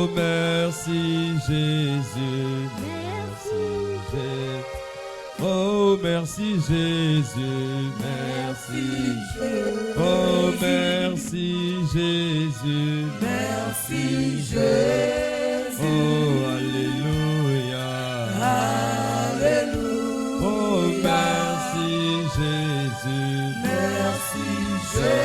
Oh, merci Jésus, merci Jésus. Oh, merci Jésus, merci Jésus. Oh, merci Jésus, merci Jésus. Oh, alléluia, alléluia. Oh, merci Jésus, merci Jésus.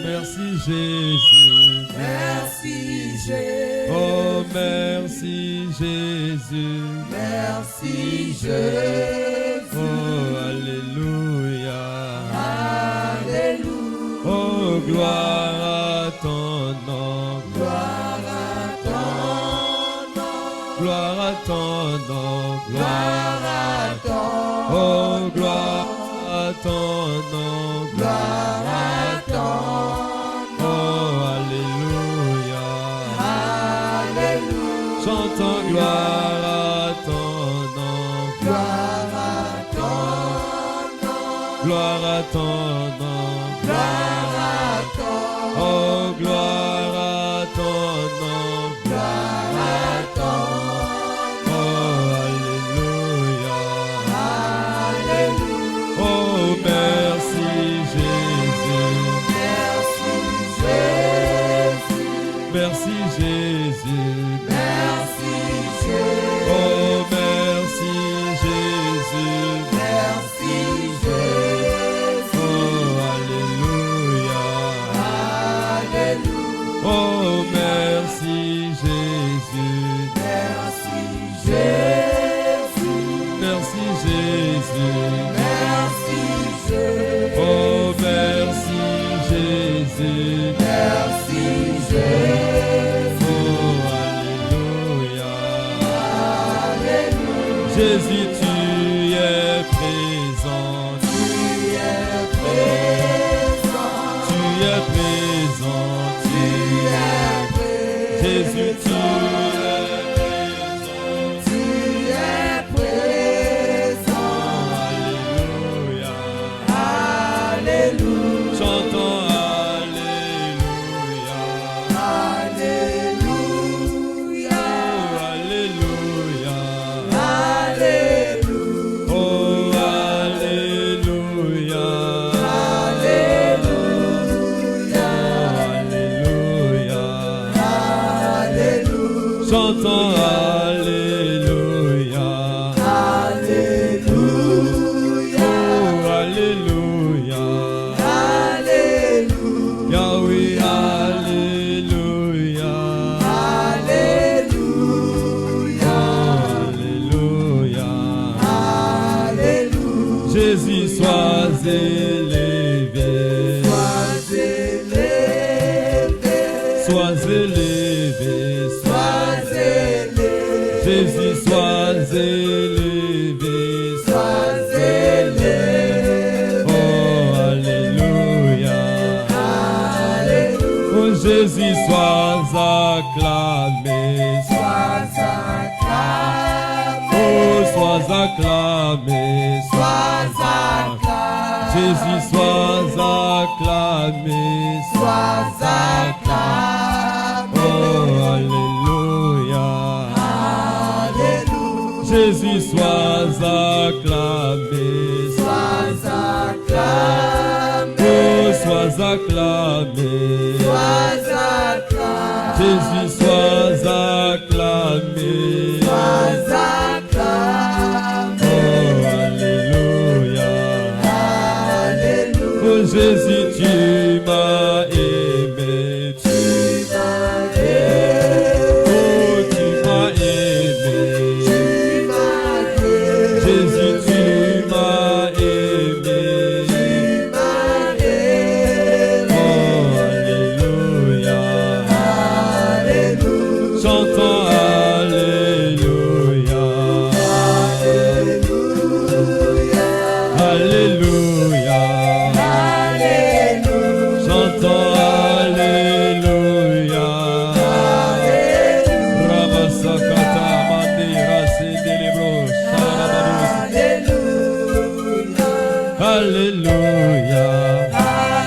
Merci Jésus, merci Jésus. Oh, merci Jésus, merci Jésus. Oh, alléluia, alléluia. Oh, gloire à ton nom, gloire à ton nom, gloire à ton nom, gloire à ton nom. Oh, gloire à ton nom, gloire à ton nom. Oh, alléluia, alléluia. Chantons gloire à ton nom, gloire à ton nom, gloire à ton nom, gloire à ton nom. Oh, gloire à ton nom, gloire à ton nom. Oh, alléluia, alléluia. Oh, merci Jésus, merci Jésus, merci Jésus, merci Jésus. Oh, merci Jésus, merci Jésus. Oh, alléluia, alléluia. Oh, merci Jésus, merci Jésus, merci Jésus, merci Jésus. Oh, merci Jésus, merci Jésus. Oh, alléluia, alléluia. Jésus, tu es présent, tu es présent, tu es présent, tu es présent. Jésus, tu es présent, tu es présent. Alléluia, alléluia. Chantons alléluia, alléluia, alléluia, alléluia. Oh, alléluia, alléluia, alléluia. Chantons alléluia, alléluia, oh, alléluia, alléluia. Yahweh, alléluia, alléluia, alléluia, alléluia. Jésus, sois élevé, sois élevé, sois élevé, sois élevé. Jésus, sois élevé, sois élevé. Oh, alléluia, alléluia. Oh, Jésus, sois acclamé, sois acclamé. Oh, sois acclamé, sois acclamé. Jésus, sois acclamé, sois acclamé. Oh, alléluia, alléluia. Jésus, sois acclamé, sois acclamé. Oh, sois acclamé, sois acclamé. Jésus, sois acclamé, sois acclamé. Oh, alléluia, alléluia. Oh, Jésus, tu m'as aimé, tu m'as aimé. Oh, tu m'as aimé, tu m'as aimé. Jésus, tu m'as aimé, tu m'as aimé. Oh, alléluia, alléluia. Chantons alléluia, alléluia, alléluia, alléluia. Chantons alléluia, alléluia. Rabasakata mandira sedelebro sharabarus. Alléluia, alléluia,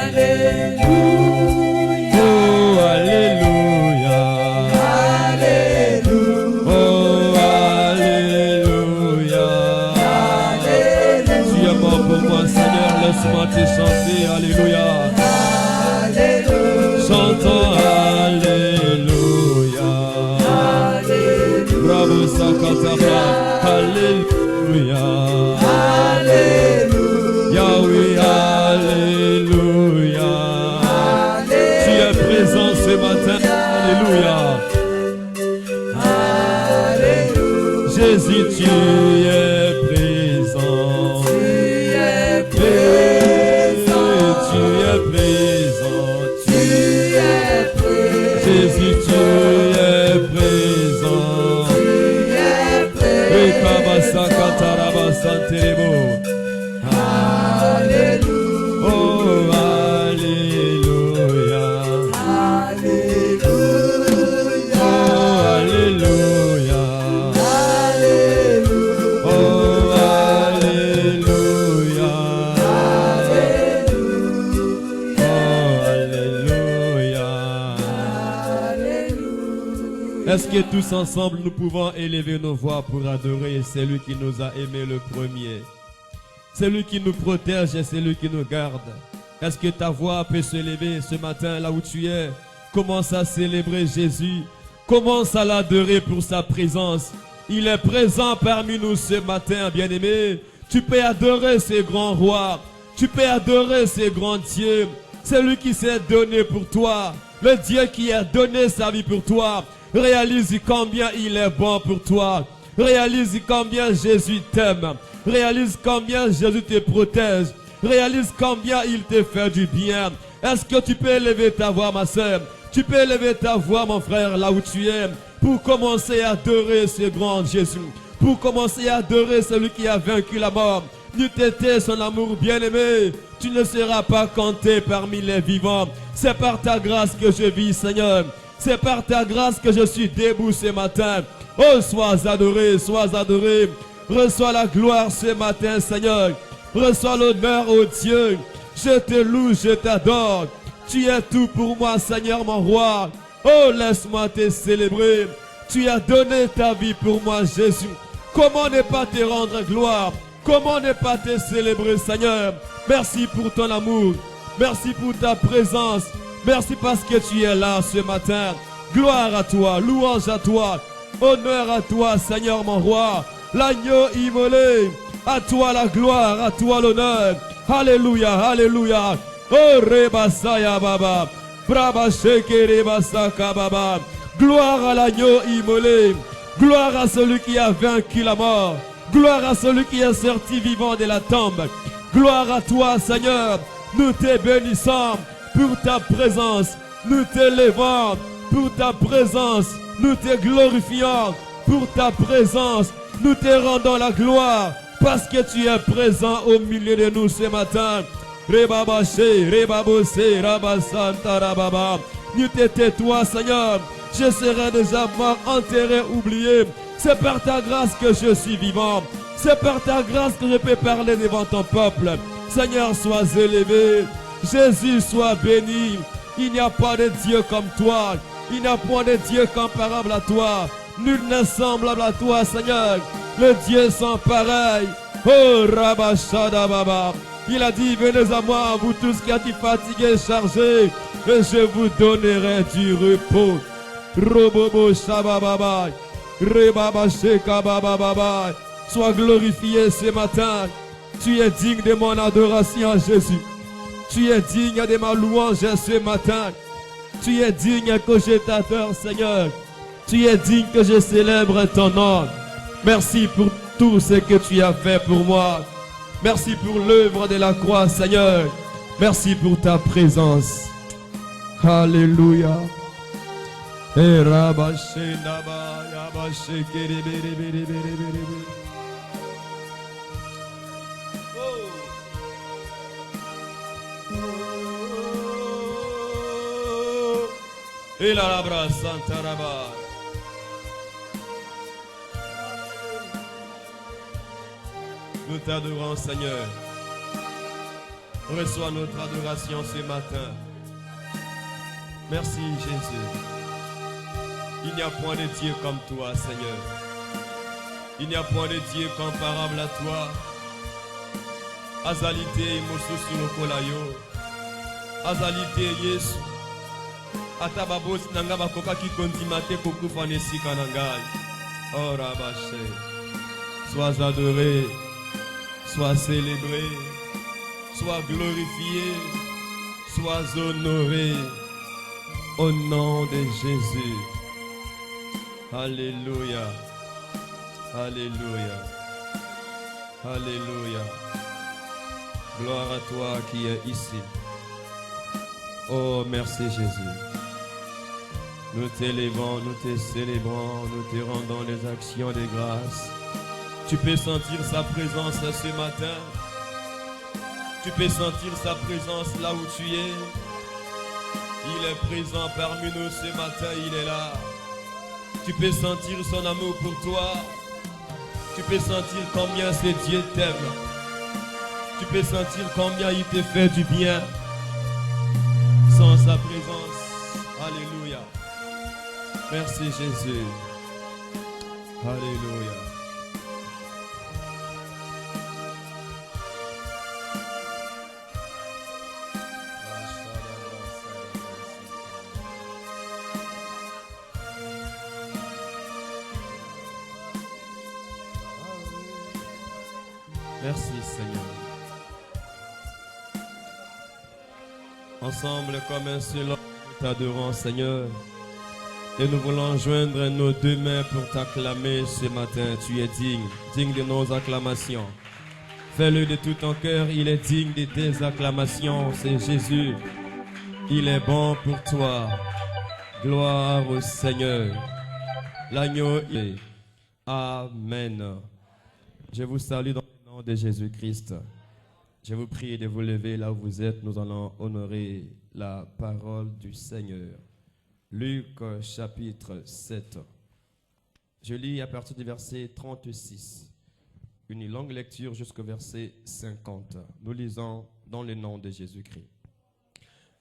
alléluia. Oh, alléluia, laisse-moi te chanter, alléluia. Alléluia. Chantons alléluia. Alléluia. Bravo Sakataba, alléluia. Alléluia. Yahweh, alléluia. Tu es présent ce matin, alléluia. Alléluia. Jésus, tu es présent. Tu es présent. Tu es présent. Tu es présent. Jésus, tu es présent. Tu es présent. Rekabasa kataraba santerebo. Alléluia. Oh, alléluia. Alléluia. Oh, alléluia. Alléluia. Oh, alléluia. Est-ce que tous ensemble nous pouvons élever nos voix pour adorer celui qui nous a aimés le premier? Celui qui nous protège et celui qui nous garde. Est-ce que ta voix peut se lever ce matin là où tu es? Commence à célébrer Jésus. Commence à l'adorer pour sa présence. Il est présent parmi nous ce matin, bien-aimé. Tu peux adorer ce grand roi. Tu peux adorer ce grand Dieu. Celui qui s'est donné pour toi. Le Dieu qui a donné sa vie pour toi. Réalise combien il est bon pour toi. Réalise combien Jésus t'aime. Réalise combien Jésus te protège. Réalise combien il te fait du bien. Est-ce que tu peux élever ta voix, ma soeur? Tu peux élever ta voix, mon frère, là où tu es, pour commencer à adorer ce grand Jésus. Pour commencer à adorer celui qui a vaincu la mort. N'eût été son amour bien-aimé, tu ne seras pas compté parmi les vivants. C'est par ta grâce que je vis, Seigneur. C'est par ta grâce que je suis debout ce matin. Oh, sois adoré, sois adoré. Reçois la gloire ce matin, Seigneur. Reçois l'honneur, oh Dieu. Je te loue, je t'adore. Tu es tout pour moi, Seigneur, mon roi. Oh, laisse-moi te célébrer. Tu as donné ta vie pour moi, Jésus. Comment ne pas te rendre gloire? Comment ne pas te célébrer, Seigneur? Merci pour ton amour. Merci pour ta présence. Merci parce que tu es là ce matin. Gloire à toi, louange à toi. Honneur à toi, Seigneur, mon roi. L'agneau immolé. À toi la gloire, à toi l'honneur. Alléluia, alléluia. Oh, Rebasaya Baba. Braba Sheke Rebasaka Baba. Gloire à l'agneau immolé. Gloire à celui qui a vaincu la mort. Gloire à celui qui est sorti vivant de la tombe. Gloire à toi, Seigneur. Nous te bénissons pour ta présence. Nous t'élevons pour ta présence. Nous te glorifions pour ta présence. Nous te rendons la gloire parce que tu es présent au milieu de nous ce matin. Rebabashe, Rebabose, Rabasanta, Rababa. Nous t'étais toi, Seigneur. Je serai déjà mort, enterré, oublié. C'est par ta grâce que je suis vivant. C'est par ta grâce que je peux parler devant ton peuple. Seigneur, sois élevé. Jésus, sois béni. Il n'y a pas de Dieu comme toi. Il n'y a point de Dieu comparable à toi. Nul n'est semblable à toi, Seigneur. Le Dieu sans pareil. Oh, Rabashada Baba. Il a dit, venez à moi, vous tous qui êtes fatigués, chargés, et je vous donnerai du repos. Robobo Shabababa. Rebaba Sheka Baba. Sois glorifié ce matin. Tu es digne de mon adoration, Jésus. Tu es digne de ma louange ce matin. Tu es digne que je t'adore, Seigneur. Tu es digne que je célèbre ton nom. Merci pour tout ce que tu as fait pour moi. Merci pour l'œuvre de la croix, Seigneur. Merci pour ta présence. Alléluia. Et la labra Santa Raba. Nous t'adorons, Seigneur. Reçois notre adoration ce matin. Merci, Jésus. Il n'y a point de Dieu comme toi, Seigneur. Il n'y a point de Dieu comparable à toi. Azalité mosusu lokola yo. Azalité Yesu. Atababos nanga bakoka ki kontimate kokufa nesika na ngai. Oh Rabaché. Sois adoré, sois célébré, sois glorifié, sois honoré au nom de Jésus. Alléluia. Alléluia. Alléluia. Gloire à toi qui es ici. Oh, merci Jésus. Nous t'élévons, nous te célébrons, nous te rendons les actions de grâce. Tu peux sentir sa présence ce matin. Tu peux sentir sa présence là où tu es. Il est présent parmi nous ce matin, il est là. Tu peux sentir son amour pour toi. Tu peux sentir combien ce Dieu t'aime. Tu peux sentir combien il te fait du bien. Sans sa présence. Alléluia. Merci Jésus. Alléluia. Merci Seigneur. Ensemble comme un seul homme, nous t'adorons Seigneur. Et nous voulons joindre nos deux mains pour t'acclamer ce matin. Tu es digne, digne de nos acclamations. Fais-le de tout ton cœur, il est digne de tes acclamations. C'est Jésus. Il est bon pour toi. Gloire au Seigneur. L'agneau est. Amen. Je vous salue dans le nom de Jésus-Christ. Je vous prie de vous lever là où vous êtes. Nous allons honorer la parole du Seigneur. Luc chapitre 7. Je lis à partir du verset 36. Une longue lecture jusqu'au verset 50. Nous lisons dans le nom de Jésus-Christ.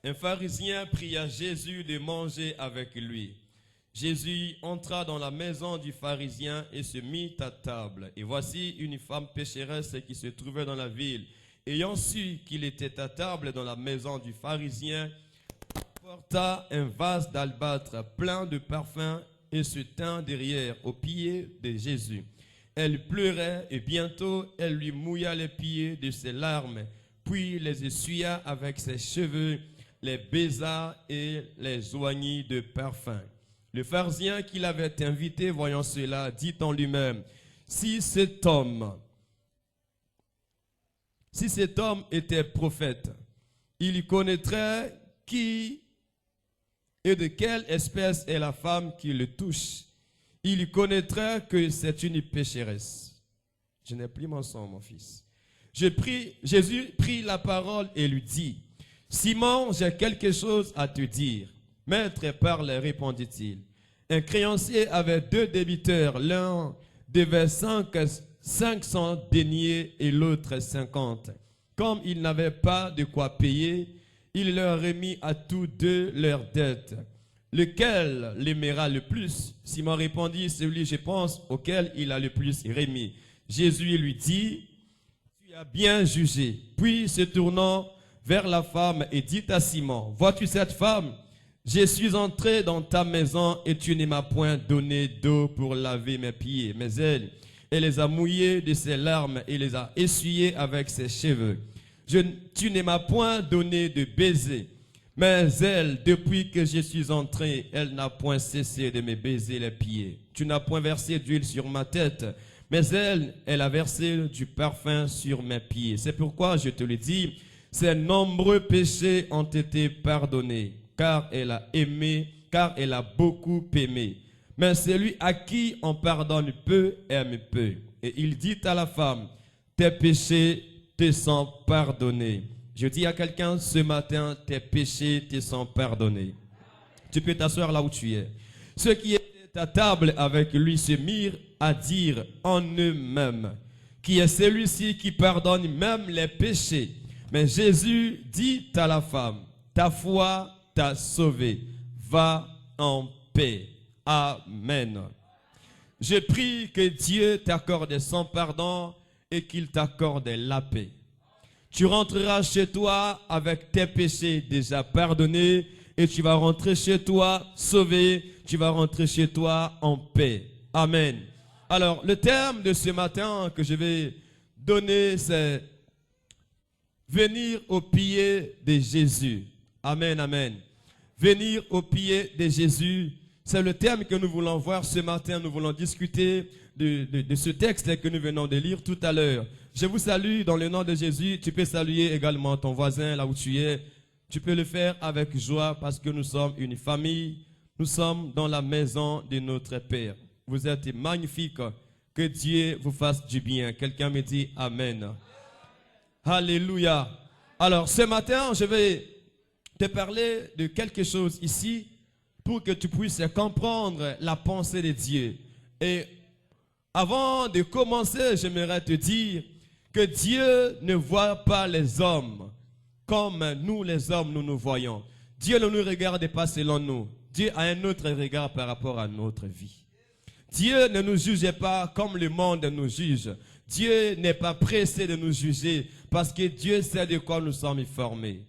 Un pharisien pria Jésus de manger avec lui. Jésus entra dans la maison du pharisien et se mit à table. Et voici une femme pécheresse qui se trouvait dans la ville. Ayant su qu'il était à table dans la maison du pharisien, porta un vase d'albâtre plein de parfums et se tint derrière aux pieds de Jésus. Elle pleurait et bientôt elle lui mouilla les pieds de ses larmes, puis les essuya avec ses cheveux, les baisa et les oignit de parfum. Le pharisien qui l'avait invité, voyant cela, dit en lui-même, si cet homme était prophète, il connaîtrait qui et de quelle espèce est la femme qui le touche. Il connaîtrait que c'est une pécheresse. Je n'ai plus mon sang, mon fils. Jésus prit la parole et lui dit, Simon, j'ai quelque chose à te dire. Maître, parle, répondit-il. Un créancier avait 2 débiteurs. L'un devait 500 deniers et l'autre 50. Comme ils n'avaient pas de quoi payer, il leur remit à tous 2 leurs dettes. Lequel l'aimera le plus? Simon répondit, celui, je pense, auquel il a le plus remis. Jésus lui dit, tu as bien jugé. Puis se tournant vers la femme et dit à Simon, vois-tu cette femme? Je suis entré dans ta maison et tu ne m'as point donné d'eau pour laver mes pieds. Mais elle les a mouillés de ses larmes et les a essuyés avec ses cheveux. Tu ne m'as point donné de baiser. Mais elle, depuis que je suis entré, elle n'a point cessé de me baiser les pieds. Tu n'as point versé d'huile sur ma tête. Mais elle a versé du parfum sur mes pieds. C'est pourquoi je te le dis, ses nombreux péchés ont été pardonnés. Car elle a beaucoup aimé. Mais celui à qui on pardonne peu, aime peu. Et il dit à la femme, tes péchés te sont pardonnés. Je dis à quelqu'un ce matin, tes péchés te sont pardonnés. Tu peux t'asseoir là où tu es. Ceux qui étaient à table avec lui se mirent à dire en eux-mêmes, qui est celui-ci qui pardonne même les péchés. Mais Jésus dit à la femme, ta foi t'a sauvé. Va en paix. Amen. Je prie que Dieu t'accorde son pardon et qu'il t'accorde la paix. Tu rentreras chez toi avec tes péchés déjà pardonnés et tu vas rentrer chez toi sauvé. Tu vas rentrer chez toi en paix. Amen. Alors, le terme de ce matin que je vais donner, c'est venir au pied de Jésus. Amen, amen. Venir au pied de Jésus, c'est le terme que nous voulons voir ce matin. Nous voulons discuter de ce texte que nous venons de lire tout à l'heure. Je vous salue dans le nom de Jésus. Tu peux saluer également ton voisin là où tu es. Tu peux le faire avec joie parce que nous sommes une famille. Nous sommes dans la maison de notre Père. Vous êtes magnifiques. Que Dieu vous fasse du bien. Quelqu'un me dit Amen. Alléluia. Alors ce matin, je vais te parler de quelque chose ici pour que tu puisses comprendre la pensée de Dieu. Et avant de commencer, j'aimerais te dire que Dieu ne voit pas les hommes comme nous les hommes nous voyons. Dieu ne nous regarde pas selon nous. Dieu a un autre regard par rapport à notre vie. Dieu ne nous juge pas comme le monde nous juge. Dieu n'est pas pressé de nous juger parce que Dieu sait de quoi nous sommes formés.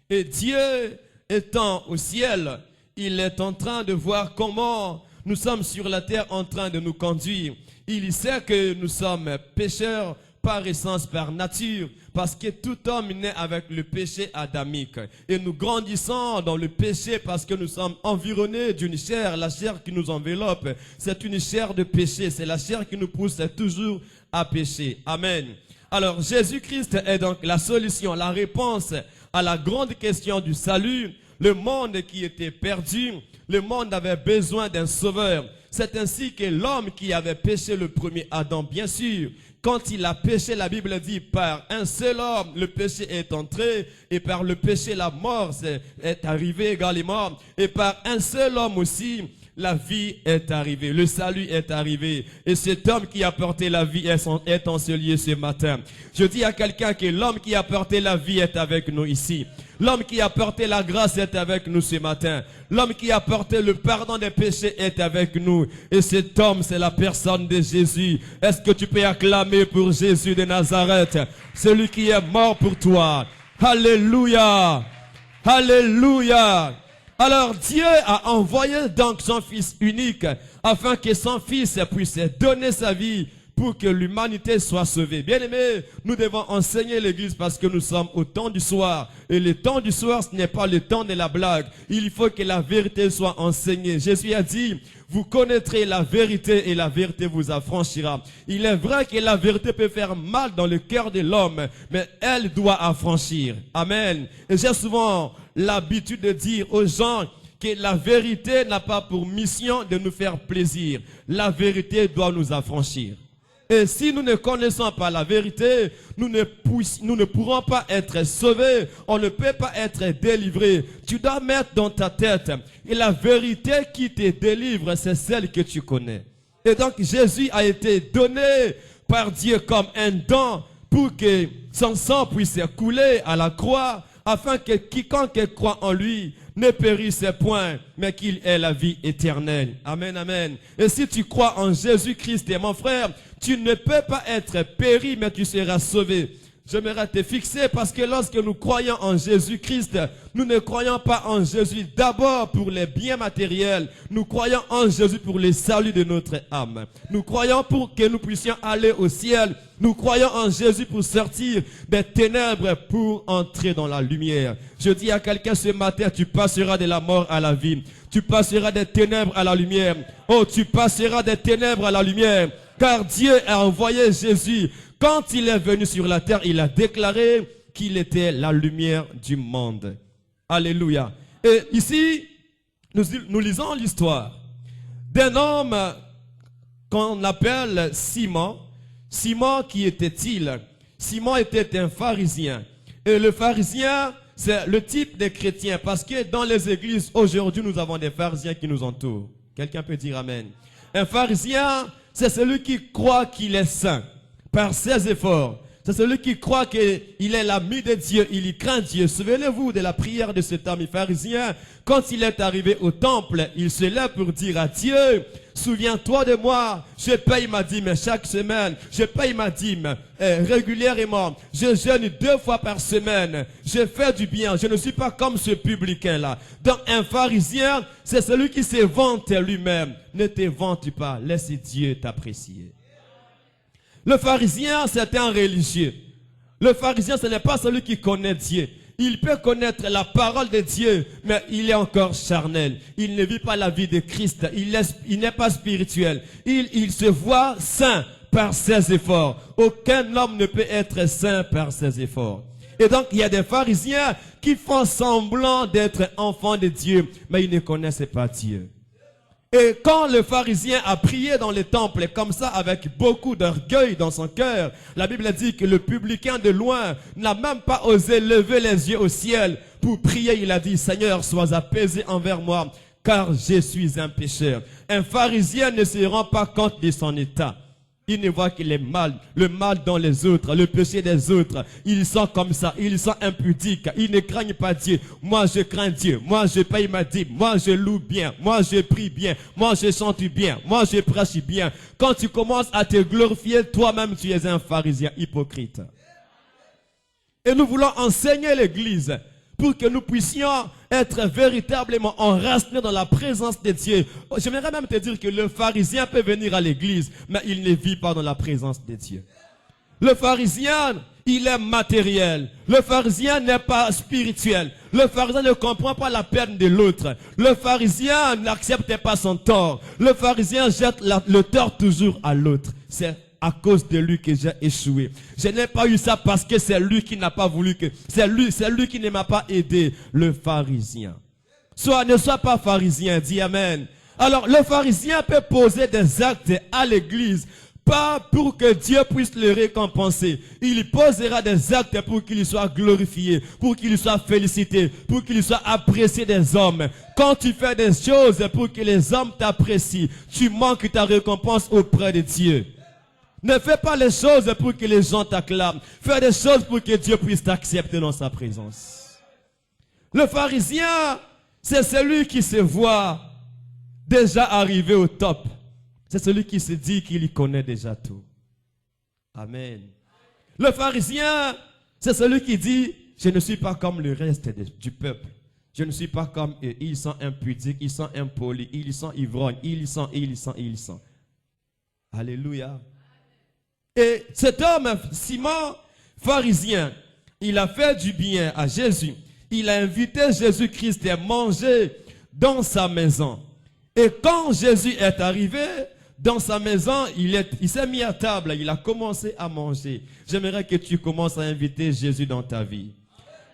Et Dieu étant au ciel, il est en train de voir comment nous sommes sur la terre en train de nous conduire. Il sait que nous sommes pécheurs par essence, par nature, parce que tout homme naît avec le péché adamique. Et nous grandissons dans le péché parce que nous sommes environnés d'une chair, la chair qui nous enveloppe. C'est une chair de péché, c'est la chair qui nous pousse toujours à pécher. Amen. Alors Jésus-Christ est donc la solution, la réponse à la grande question du salut. Le monde qui était perdu, le monde avait besoin d'un sauveur. C'est ainsi que l'homme qui avait péché, le premier Adam, bien sûr, quand il a péché, la Bible dit, par un seul homme, le péché est entré, et par le péché, la mort est arrivée également, et par un seul homme aussi, la vie est arrivée, le salut est arrivé. Et cet homme qui a porté la vie est en ce lieu ce matin. Je dis à quelqu'un que l'homme qui a porté la vie est avec nous ici. L'homme qui a porté la grâce est avec nous ce matin. L'homme qui a porté le pardon des péchés est avec nous. Et cet homme, c'est la personne de Jésus. Est-ce que tu peux acclamer pour Jésus de Nazareth, celui qui est mort pour toi? Alléluia! Alléluia! Alors Dieu a envoyé donc son Fils unique afin que son Fils puisse donner sa vie pour que l'humanité soit sauvée. Bien-aimés, nous devons enseigner l'Église parce que nous sommes au temps du soir. Et le temps du soir, ce n'est pas le temps de la blague. Il faut que la vérité soit enseignée. Jésus a dit, vous connaîtrez la vérité et la vérité vous affranchira. Il est vrai que la vérité peut faire mal dans le cœur de l'homme, mais elle doit affranchir. Amen. Et j'ai souvent l'habitude de dire aux gens que la vérité n'a pas pour mission de nous faire plaisir. La vérité doit nous affranchir. Et si nous ne connaissons pas la vérité, nous ne pourrons pas être sauvés. On ne peut pas être délivrés. Tu dois mettre dans ta tête, et la vérité qui te délivre, c'est celle que tu connais. Et donc Jésus a été donné par Dieu comme un don pour que son sang puisse couler à la croix, afin que quiconque croit en lui ne périsse point, mais qu'il ait la vie éternelle. Amen, amen. Et si tu crois en Jésus-Christ, mon frère, tu ne peux pas être péri, mais tu seras sauvé. J'aimerais te fixer parce que lorsque nous croyons en Jésus-Christ, nous ne croyons pas en Jésus d'abord pour les biens matériels. Nous croyons en Jésus pour le salut de notre âme. Nous croyons pour que nous puissions aller au ciel. Nous croyons en Jésus pour sortir des ténèbres pour entrer dans la lumière. Je dis à quelqu'un ce matin, tu passeras de la mort à la vie. Tu passeras des ténèbres à la lumière. Oh, tu passeras des ténèbres à la lumière. Car Dieu a envoyé Jésus. Quand il est venu sur la terre, il a déclaré qu'il était la lumière du monde. Alléluia. Et ici, nous lisons l'histoire d'un homme qu'on appelle Simon. Simon, qui était-il? Simon était un pharisien. Et le pharisien, c'est le type de chrétien. Parce que dans les églises, aujourd'hui, nous avons des pharisiens qui nous entourent. Quelqu'un peut dire Amen. Un pharisien, c'est celui qui croit qu'il est saint par ses efforts. C'est celui qui croit qu'il est l'ami de Dieu, il y craint Dieu. Souvenez-vous de la prière de cet homme pharisien. Quand il est arrivé au temple, il se lève pour dire à Dieu, souviens-toi de moi, je paye ma dîme chaque semaine, je paye ma dîme régulièrement, je jeûne 2 fois par semaine, je fais du bien, je ne suis pas comme ce publicain-là. Donc un pharisien, c'est celui qui se vante lui-même. Ne te vante pas, laisse Dieu t'apprécier. Le pharisien, c'est un religieux. Le pharisien, ce n'est pas celui qui connaît Dieu. Il peut connaître la parole de Dieu, mais il est encore charnel. Il ne vit pas la vie de Christ. Il n'est pas spirituel. Il se voit saint par ses efforts. Aucun homme ne peut être saint par ses efforts. Et donc, il y a des pharisiens qui font semblant d'être enfants de Dieu, mais ils ne connaissent pas Dieu. Et quand le pharisien a prié dans le temple, comme ça, avec beaucoup d'orgueil dans son cœur, la Bible dit que le publicain de loin n'a même pas osé lever les yeux au ciel pour prier. Il a dit, Seigneur, sois apaisé envers moi, car je suis un pécheur. Un pharisien ne se rend pas compte de son état. Il ne voit que le mal dans les autres, le péché des autres. Ils sont comme ça, ils sont impudiques, ils ne craignent pas Dieu. Moi je crains Dieu, moi je paye ma dîme, moi je loue bien, moi je prie bien, moi je chante bien, moi je prêche bien. Quand tu commences à te glorifier, toi-même tu es un pharisien hypocrite. Et nous voulons enseigner l'Église pour que nous puissions être véritablement enracinés dans la présence de Dieu. J'aimerais même te dire que le pharisien peut venir à l'église, mais il ne vit pas dans la présence de Dieu. Le pharisien, il est matériel. Le pharisien n'est pas spirituel. Le pharisien ne comprend pas la peine de l'autre. Le pharisien n'accepte pas son tort. Le pharisien jette le tort toujours à l'autre. C'est à cause de lui que j'ai échoué. Je n'ai pas eu ça parce que c'est lui qui n'a pas voulu que... C'est lui qui ne m'a pas aidé. Le pharisien. Ne sois pas pharisien, dis amen. Alors, le pharisien peut poser des actes à l'église, pas pour que Dieu puisse le récompenser. Il posera des actes pour qu'il soit glorifié, pour qu'il soit félicité, pour qu'il soit apprécié des hommes. Quand tu fais des choses pour que les hommes t'apprécient, tu manques ta récompense auprès de Dieu. Ne fais pas les choses pour que les gens t'acclament. Fais des choses pour que Dieu puisse t'accepter dans sa présence. Le pharisien, c'est celui qui se voit déjà arrivé au top. C'est celui qui se dit qu'il connaît déjà tout. Amen. Le pharisien, c'est celui qui dit, je ne suis pas comme le reste du peuple. Je ne suis pas comme eux. Ils sont impudiques, ils sont impolis, ils sont ivrognes, ils sont. Alléluia. Et cet homme, Simon, pharisien, il a fait du bien à Jésus. Il a invité Jésus-Christ à manger dans sa maison. Et quand Jésus est arrivé dans sa maison, il s'est mis à table, il a commencé à manger. J'aimerais que tu commences à inviter Jésus dans ta vie.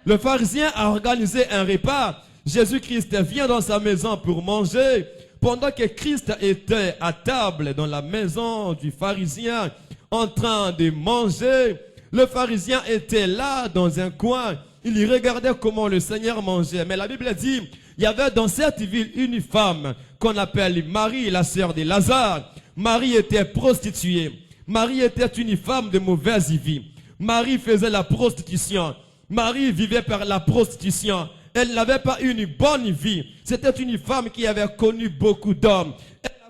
Le pharisien a organisé un repas. Jésus-Christ vient dans sa maison pour manger. Pendant que Christ était à table dans la maison du pharisien, en train de manger, le pharisien était là dans un coin. Il regardait comment le Seigneur mangeait. Mais la Bible dit, il y avait dans cette ville une femme qu'on appelle Marie, la sœur de Lazare. Marie était prostituée. Marie était une femme de mauvaise vie. Marie faisait la prostitution. Marie vivait par la prostitution. Elle n'avait pas une bonne vie. C'était une femme qui avait connu beaucoup d'hommes.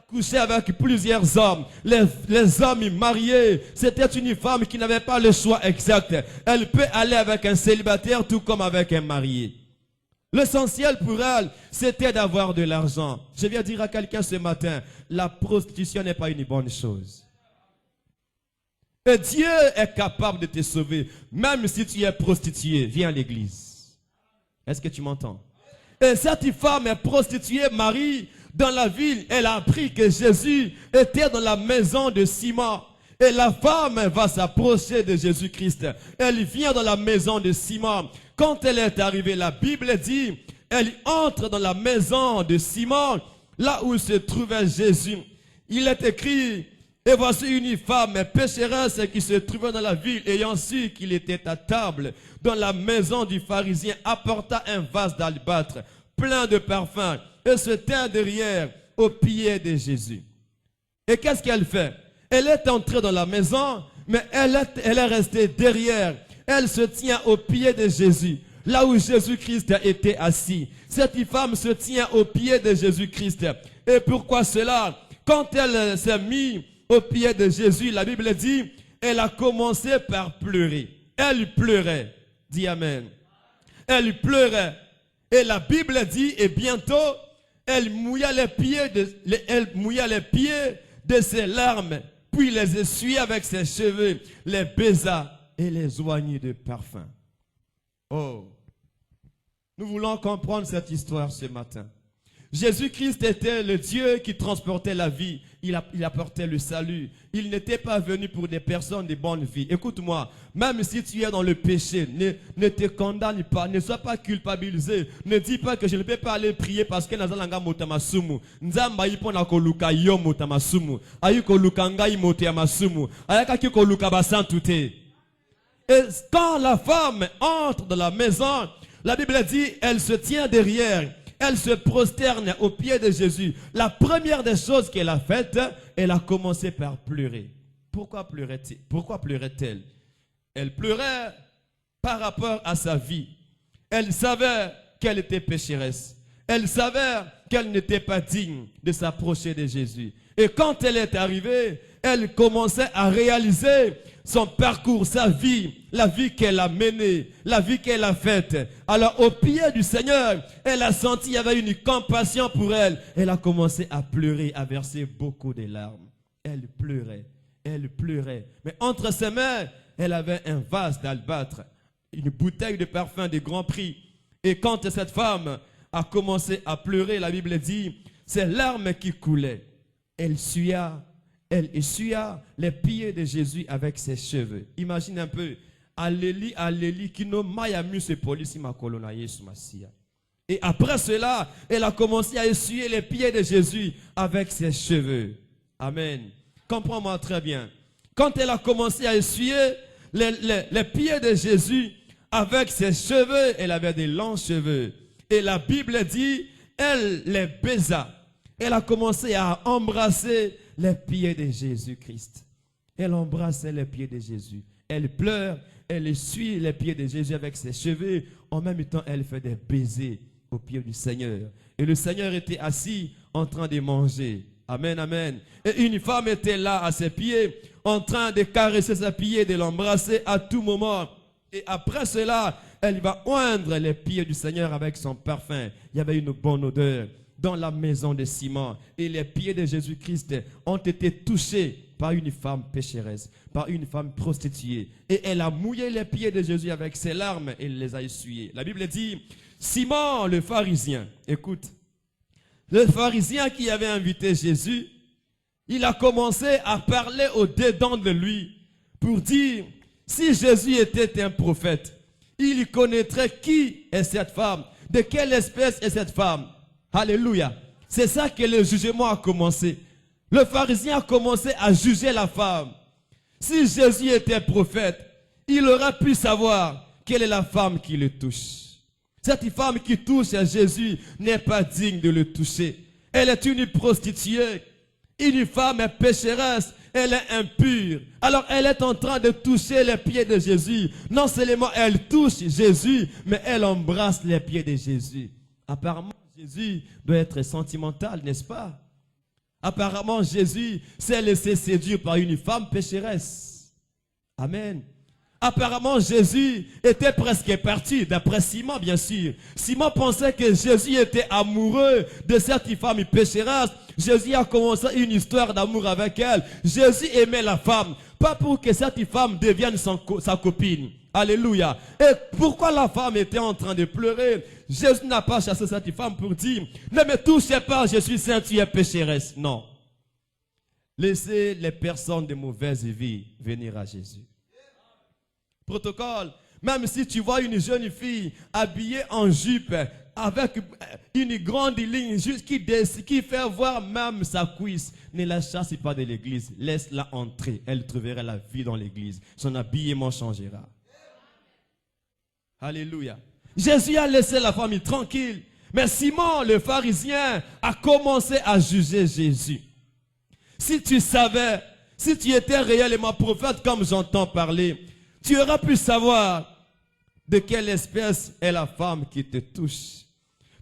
Couché avec plusieurs hommes, les hommes mariés, c'était une femme qui n'avait pas le choix exact. Elle peut aller avec un célibataire tout comme avec un marié. L'essentiel pour elle, c'était d'avoir de l'argent. Je viens dire à quelqu'un ce matin, la prostitution n'est pas une bonne chose. Et Dieu est capable de te sauver, même si tu es prostituée. Viens à l'église. Est-ce que tu m'entends? Et cette femme est prostituée, Marie, dans la ville, elle a appris que Jésus était dans la maison de Simon. Et la femme va s'approcher de Jésus-Christ. Elle vient dans la maison de Simon. Quand elle est arrivée, la Bible dit, elle entre dans la maison de Simon, là où se trouvait Jésus. Il est écrit, et voici une femme pécheresse qui se trouvait dans la ville, ayant su qu'il était à table dans la maison du pharisien, apporta un vase d'albâtre plein de parfums et se tint derrière aux pieds de Jésus. Et qu'est-ce qu'elle fait? Elle est entrée dans la maison, Mais elle est restée derrière. Elle se tient au pied de Jésus, là où Jésus-Christ était assis. Cette femme se tient au pied de Jésus-Christ. Et pourquoi cela? Quand elle s'est mise au pied de Jésus, la Bible dit, elle a commencé par pleurer. Elle pleurait. Dis Amen. Elle pleurait. Et la Bible dit, et bientôt, elle mouilla les pieds de ses larmes, puis les essuyait avec ses cheveux, les baisa et les oignit de parfum. Oh, nous voulons comprendre cette histoire ce matin. Jésus-Christ était le Dieu qui transportait la vie. Il apportait le salut. Il n'était pas venu pour des personnes de bonne vie. Écoute-moi, même si tu es dans le péché, ne te condamne pas, ne sois pas culpabilisé. Ne dis pas que je ne peux pas aller prier parce que nazalanga motamasumu. Nzamba ipona koluka yo motamasumu. Ayu koluka ngai motamasumu. Ayaka ki koluka basantute. Et quand la femme entre dans la maison, la Bible dit, elle se tient derrière. Elle se prosterne au pied de Jésus. La première des choses qu'elle a faites, elle a commencé par pleurer. Pourquoi pleurait-elle? Elle pleurait par rapport à sa vie. Elle savait qu'elle était pécheresse. Elle savait qu'elle n'était pas digne de s'approcher de Jésus. Et quand elle est arrivée, elle commençait à réaliser son parcours, sa vie, la vie qu'elle a menée, la vie qu'elle a faite. Alors au pied du Seigneur, elle a senti qu'il y avait une compassion pour elle. Elle a commencé à pleurer, à verser beaucoup de larmes. Elle pleurait, elle pleurait. Mais entre ses mains, elle avait un vase d'albâtre, une bouteille de parfum de grand prix. Et quand cette femme a commencé à pleurer, la Bible dit, ses larmes qui coulaient, elle essuya les pieds de Jésus avec ses cheveux. Imagine un peu. Alléli, qui no mayamu se polisi ma kolona Yesu Masia. Et après cela, elle a commencé à essuyer les pieds de Jésus avec ses cheveux. Amen. Comprends-moi très bien. Quand elle a commencé à essuyer les pieds de Jésus avec ses cheveux, elle avait des longs cheveux. Et la Bible dit, elle les baisa. Elle a commencé à embrasser les pieds de Jésus-Christ. Elle embrassait les pieds de Jésus. Elle pleure, elle essuie les pieds de Jésus avec ses cheveux. En même temps, elle fait des baisers aux pieds du Seigneur. Et le Seigneur était assis en train de manger. Amen, amen. Et une femme était là à ses pieds, en train de caresser ses pieds, de l'embrasser à tout moment. Et après cela, elle va oindre les pieds du Seigneur avec son parfum. Il y avait une bonne odeur dans la maison de Simon. Et les pieds de Jésus-Christ ont été touchés par une femme pécheresse, par une femme prostituée. Et elle a mouillé les pieds de Jésus avec ses larmes et les a essuyés. La Bible dit, Simon le pharisien, écoute, le pharisien qui avait invité Jésus, il a commencé à parler au-dedans de lui pour dire, si Jésus était un prophète, il connaîtrait qui est cette femme, de quelle espèce est cette femme. Alléluia. C'est ça que le jugement a commencé. Le pharisien a commencé à juger la femme. Si Jésus était prophète, il aurait pu savoir quelle est la femme qui le touche. Cette femme qui touche à Jésus n'est pas digne de le toucher. Elle est une prostituée. Une femme est pécheresse. Elle est impure. Alors elle est en train de toucher les pieds de Jésus. Non seulement elle touche Jésus, mais elle embrasse les pieds de Jésus. Apparemment, Jésus doit être sentimental, n'est-ce pas? Apparemment, Jésus s'est laissé séduire par une femme pécheresse. Amen. Apparemment, Jésus était presque parti, d'après Simon, bien sûr. Simon pensait que Jésus était amoureux de cette femme pécheresse. Jésus a commencé une histoire d'amour avec elle. Jésus aimait la femme, pas pour que cette femme devienne sa copine. Alléluia. Et pourquoi la femme était en train de pleurer? Jésus n'a pas chassé cette femme pour dire, ne me touchez pas, je suis saint, tu es pécheresse. Non. Laissez les personnes de mauvaise vie venir à Jésus. Protocole, même si tu vois une jeune fille habillée en jupe avec une grande ligne qui fait voir même sa cuisse, ne la chasse pas de l'église, laisse-la entrer, elle trouvera la vie dans l'église, son habillement changera. Alléluia. Jésus a laissé la famille tranquille, mais Simon le pharisien a commencé à juger Jésus. Si tu savais Si tu étais réellement prophète comme j'entends parler, tu aurais pu savoir de quelle espèce est la femme qui te touche.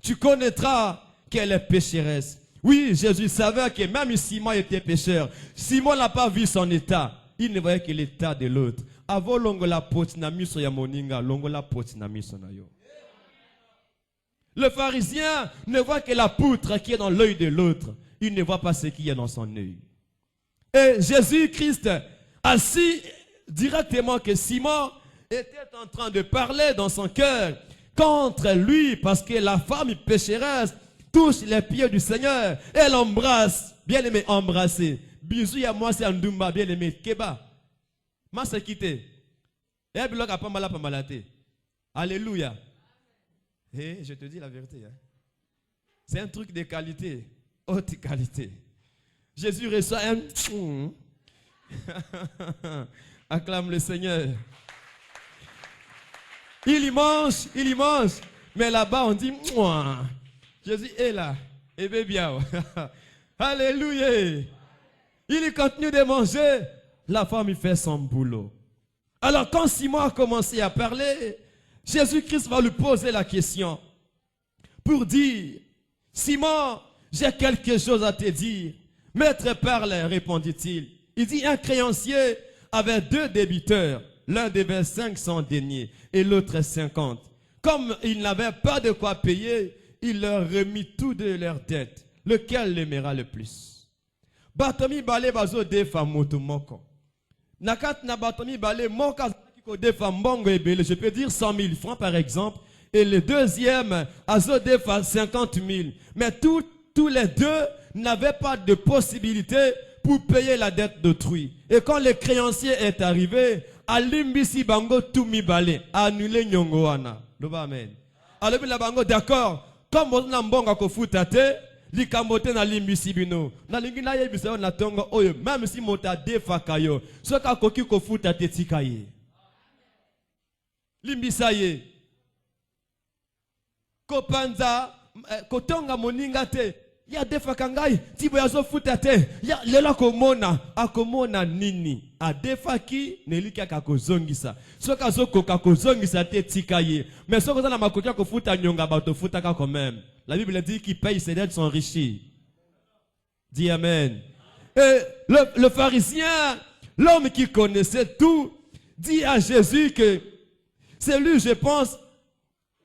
Tu connaîtras qu'elle est pécheresse. Oui, Jésus savait que même Simon était pécheur. Simon n'a pas vu son état. Il ne voyait que l'état de l'autre. Avant longo la pote na miso ya moninga, longo la pote na miso na yo. Le pharisien ne voit que la poutre qui est dans l'œil de l'autre. Il ne voit pas ce qui est dans son œil. Et Jésus-Christ a su directement que Simon était en train de parler dans son cœur contre lui parce que la femme pécheresse touche les pieds du Seigneur. Elle embrasse, bien aimé, embrasser. Bisous à moi, c'est Ndumba, bien aimé, Keba. Ma se quitte. Et bloc a pas mal. Alléluia. Et je te dis la vérité. Hein. C'est un truc de qualité, haute qualité. Jésus reçoit un... Acclame le Seigneur. Il y mange. Mais là-bas, on dit... Jésus est là. Et bien. Alléluia. Il continue de manger. La femme, il fait son boulot. Alors, quand Simon a commencé à parler, Jésus-Christ va lui poser la question pour dire, Simon, j'ai quelque chose à te dire. Maître, parle, répondit-il. Il dit, un créancier avait 2 débiteurs. L'un devait 500 deniers et l'autre 50. Comme il n'avait pas de quoi payer, il leur remit tous deux leurs dettes. Lequel l'aimera le plus? Batomi bale bazo defa moto moko. Nakat na batomi bale moka ko defa mbongo ebele. Je peux dire 100 000 francs par exemple. Et le deuxième azo defa 50 000. Mais tous les deux n'avaient pas de possibilité pour payer la dette d'autrui. Et quand le créancier est arrivé, alimbisi bango tout mi bale, annulé nyongo wana. Amen. Alors la bango d'accord. Comme on a mbongo ko futate, li kambote na limbisi bino. Na lingi na yebisa na tongo oyo, même si mota defa kayo, soka koki ko futate tikaye. Limbisa ye. Kopanza kotonga moninga te. Ya defa kangai tibo yazo futate. Ya lela komona akomona nini. A defa ki nelika kakozongisa. Soka zoko kakozongisa te tikaye. Mais soka za na makokia ko futa nyonga bato futa ka quand même. La Bible dit qu'il paye ses dettes sont riches. Dis amen. Et le pharisien, l'homme qui connaissait tout, dit à Jésus que c'est lui, je pense,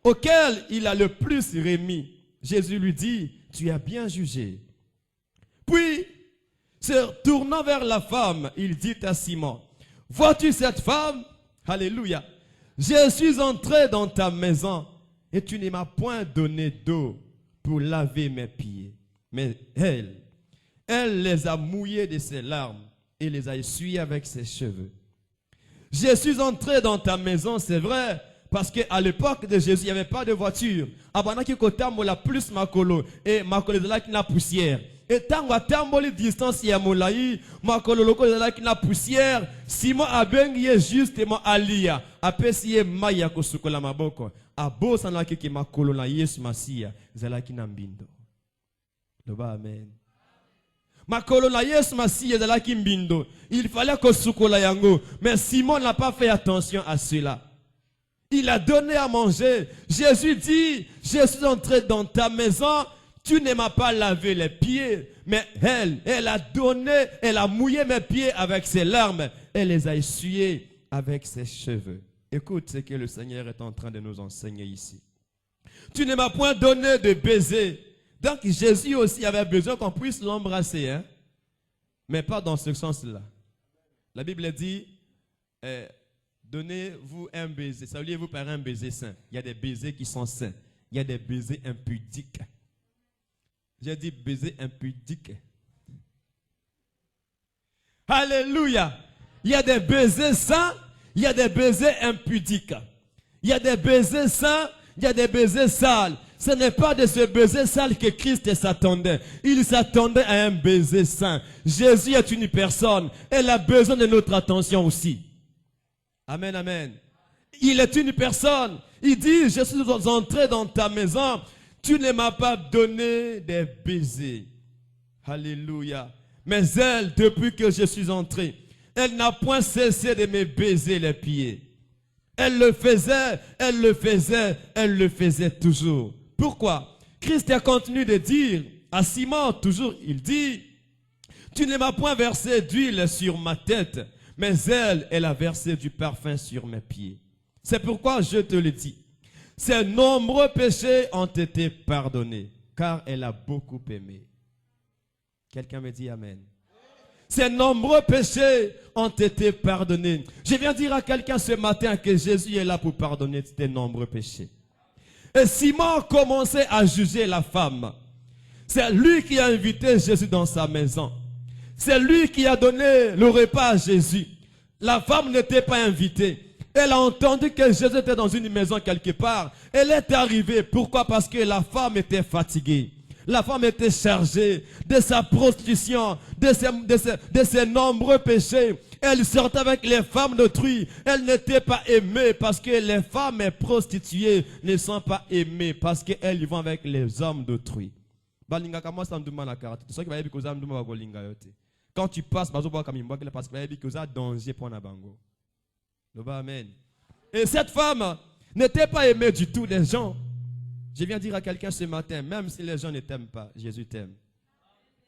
auquel il a le plus remis. Jésus lui dit, tu as bien jugé. Puis, se tournant vers la femme, il dit à Simon, vois-tu cette femme? Alléluia. Je suis entré dans ta maison et tu ne m'as point donné d'eau pour laver mes pieds. Mais elle les a mouillés de ses larmes et les a essuyés avec ses cheveux. Je suis entré dans ta maison, c'est vrai, parce qu'à l'époque de Jésus, il n'y avait pas de voiture. Abanaki kotambo la plus makolo et makolo de la qui n'a poussière. Et tant que tambo les distances ya molai, makolo loko de la qui n'a poussière, Simon abengi justement alia, apesi maya kosukola maboko. Abo sanaki ki makolo na Yesu Masia, zalaki na mbindo. Loba amen. Makolo na Yesu Masia zalaki mbindo. Il fallait kosukola yango, mais Simon n'a pas fait attention à cela. Il a donné à manger. Jésus dit, je suis entré dans ta maison, tu ne m'as pas lavé les pieds. Mais elle a donné, elle a mouillé mes pieds avec ses larmes. Elle les a essuyés avec ses cheveux. Écoute ce que le Seigneur est en train de nous enseigner ici. Tu ne m'as point donné de baiser. Donc Jésus aussi avait besoin qu'on puisse l'embrasser. Hein? Mais pas dans ce sens-là. La Bible dit... donnez-vous un baiser. Saluez-vous par un baiser saint. Il y a des baisers qui sont saints. Il y a des baisers impudiques. J'ai dit baiser impudique. Alléluia. Il y a des baisers saints. Il y a des baisers impudiques. Il y a des baisers saints. Il y a des baisers sales. Ce n'est pas de ce baiser sale que Christ s'attendait. Il s'attendait à un baiser saint. Jésus est une personne. Elle a besoin de notre attention aussi. Amen, amen. Il est une personne. Il dit, je suis entré dans ta maison. Tu ne m'as pas donné des baisers. Alléluia. Mais elle, depuis que je suis entré, elle n'a point cessé de me baiser les pieds. Elle le faisait, elle le faisait, elle le faisait toujours. Pourquoi? Christ a continué de dire à Simon, toujours, il dit, tu ne m'as point versé d'huile sur ma tête, mais elle a versé du parfum sur mes pieds. C'est pourquoi je te le dis. Ses nombreux péchés ont été pardonnés, car elle a beaucoup aimé. Quelqu'un me dit Amen. Ses nombreux péchés ont été pardonnés. Je viens dire à quelqu'un ce matin que Jésus est là pour pardonner tes nombreux péchés. Et Simon commençait à juger la femme. C'est lui qui a invité Jésus dans sa maison. C'est lui qui a donné le repas à Jésus. La femme n'était pas invitée. Elle a entendu que Jésus était dans une maison quelque part. Elle est arrivée. Pourquoi? Parce que la femme était fatiguée. La femme était chargée de sa prostitution, de ses nombreux péchés. Elle sortait avec les femmes d'autrui. Elle n'était pas aimée parce que les femmes prostituées ne sont pas aimées parce qu'elles vont avec les hommes d'autrui. Quand tu passes, parce qu'il y a danger pour Nabango. Amen. Et cette femme n'était pas aimée du tout des gens. Je viens dire à quelqu'un ce matin, même si les gens ne t'aiment pas, Jésus t'aime.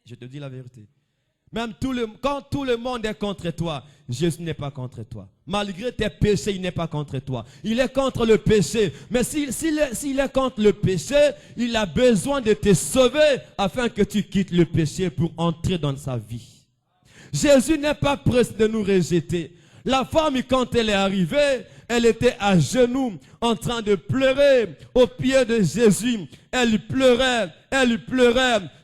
Je te dis la vérité. Même quand tout le monde est contre toi, Jésus n'est pas contre toi. Malgré tes péchés, il n'est pas contre toi. Il est contre le péché. Mais s'il est contre le péché, il a besoin de te sauver afin que tu quittes le péché pour entrer dans sa vie. Jésus n'est pas pressé de nous rejeter. La femme, quand elle est arrivée, elle était à genoux en train de pleurer au pied de Jésus. Elle pleurait,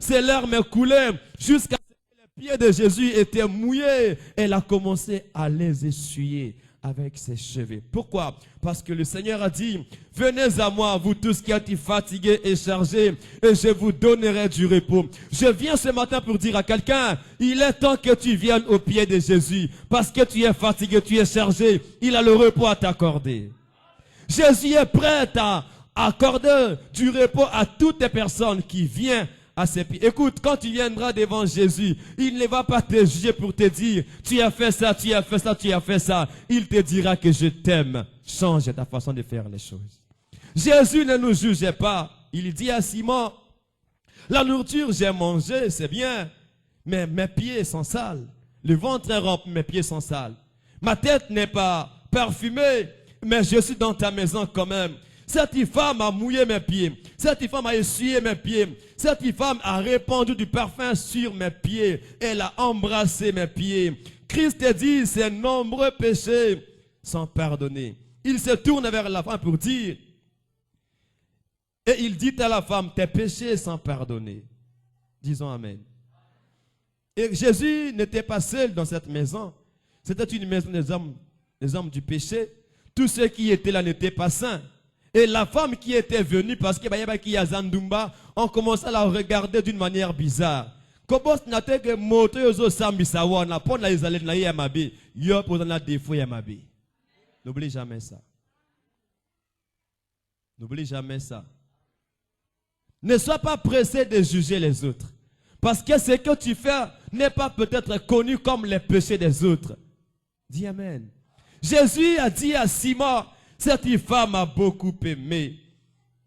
ses larmes coulaient jusqu'à ce que les pieds de Jésus étaient mouillés. Elle a commencé à les essuyer avec ses cheveux. Pourquoi? Parce que le Seigneur a dit, venez à moi, vous tous qui êtes fatigués et chargés, et je vous donnerai du repos. Je viens ce matin pour dire à quelqu'un, il est temps que tu viennes au pied de Jésus, parce que tu es fatigué, tu es chargé, il a le repos à t'accorder. Jésus est prêt à accorder du repos à toutes les personnes qui viennent à ses pieds. Écoute, quand tu viendras devant Jésus, il ne va pas te juger pour te dire, tu as fait ça, tu as fait ça, tu as fait ça. Il te dira que je t'aime. Change ta façon de faire les choses. Jésus ne nous jugeait pas. Il dit à Simon, la nourriture j'ai mangé, c'est bien, mais mes pieds sont sales. Le ventre est rempli, mes pieds sont sales. Ma tête n'est pas parfumée, mais je suis dans ta maison quand même. Cette femme a mouillé mes pieds. Cette femme a essuyé mes pieds. Cette femme a répandu du parfum sur mes pieds. Elle a embrassé mes pieds. Christ dit, ses nombreux péchés sont pardonnés. Il se tourne vers la femme pour dire, et il dit à la femme, tes péchés sont pardonnés. Disons Amen. Et Jésus n'était pas seul dans cette maison. C'était une maison des hommes du péché. Tous ceux qui étaient là n'étaient pas saints. Et la femme qui était venue, parce qu'il y a Zandumba, on commençait à la regarder d'une manière bizarre. N'oublie jamais ça. N'oublie jamais ça. Ne sois pas pressé de juger les autres. Parce que ce que tu fais n'est pas peut-être connu comme les péchés des autres. Dis Amen. Jésus a dit à Simon, cette femme a beaucoup aimé.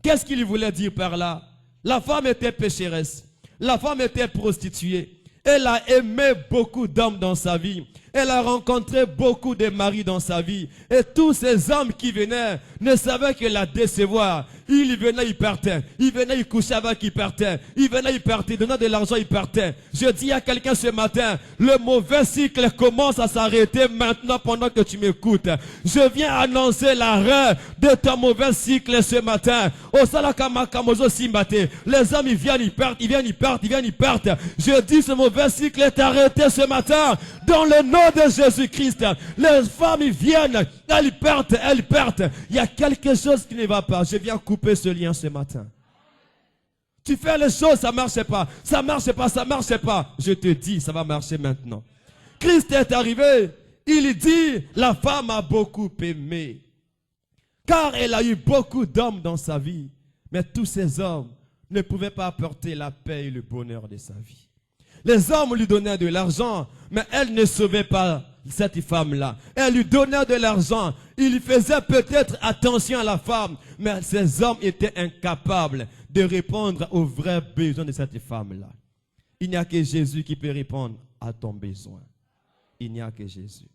Qu'est-ce qu'il voulait dire par là? La femme était pécheresse. La femme était prostituée. Elle a aimé beaucoup d'hommes dans sa vie. Elle a rencontré beaucoup de maris dans sa vie. Et tous ces hommes qui venaient ne savaient que la décevoir. Il venait, il partait. Il venait, il couchait avec, il partait. Il venait, il partait. Donnant de l'argent, il partait. Je dis à quelqu'un ce matin, le mauvais cycle commence à s'arrêter maintenant pendant que tu m'écoutes. Je viens annoncer l'arrêt de ton mauvais cycle ce matin. Au Salakama-Kamozo Simbate. Les hommes, ils viennent, ils partent, ils viennent, ils partent, ils viennent, ils partent. Je dis ce mauvais cycle est arrêté ce matin. Dans le nom de Jésus-Christ, les femmes ils viennent, elles partent, elles partent. Il y a quelque chose qui ne va pas. Je viens couper ce lien ce matin. Tu fais les choses, ça ne marche pas. Ça ne marche pas, ça ne marche pas. Je te dis, ça va marcher maintenant. Christ est arrivé. Il dit, la femme a beaucoup aimé. Car elle a eu beaucoup d'hommes dans sa vie. Mais tous ces hommes ne pouvaient pas apporter la paix et le bonheur de sa vie. Les hommes lui donnaient de l'argent, mais elle ne sauvait pas cette femme-là. Elle lui donnait de l'argent. Il faisait peut-être attention à la femme, mais ces hommes étaient incapables de répondre aux vrais besoins de cette femme-là. Il n'y a que Jésus qui peut répondre à ton besoin. Il n'y a que Jésus.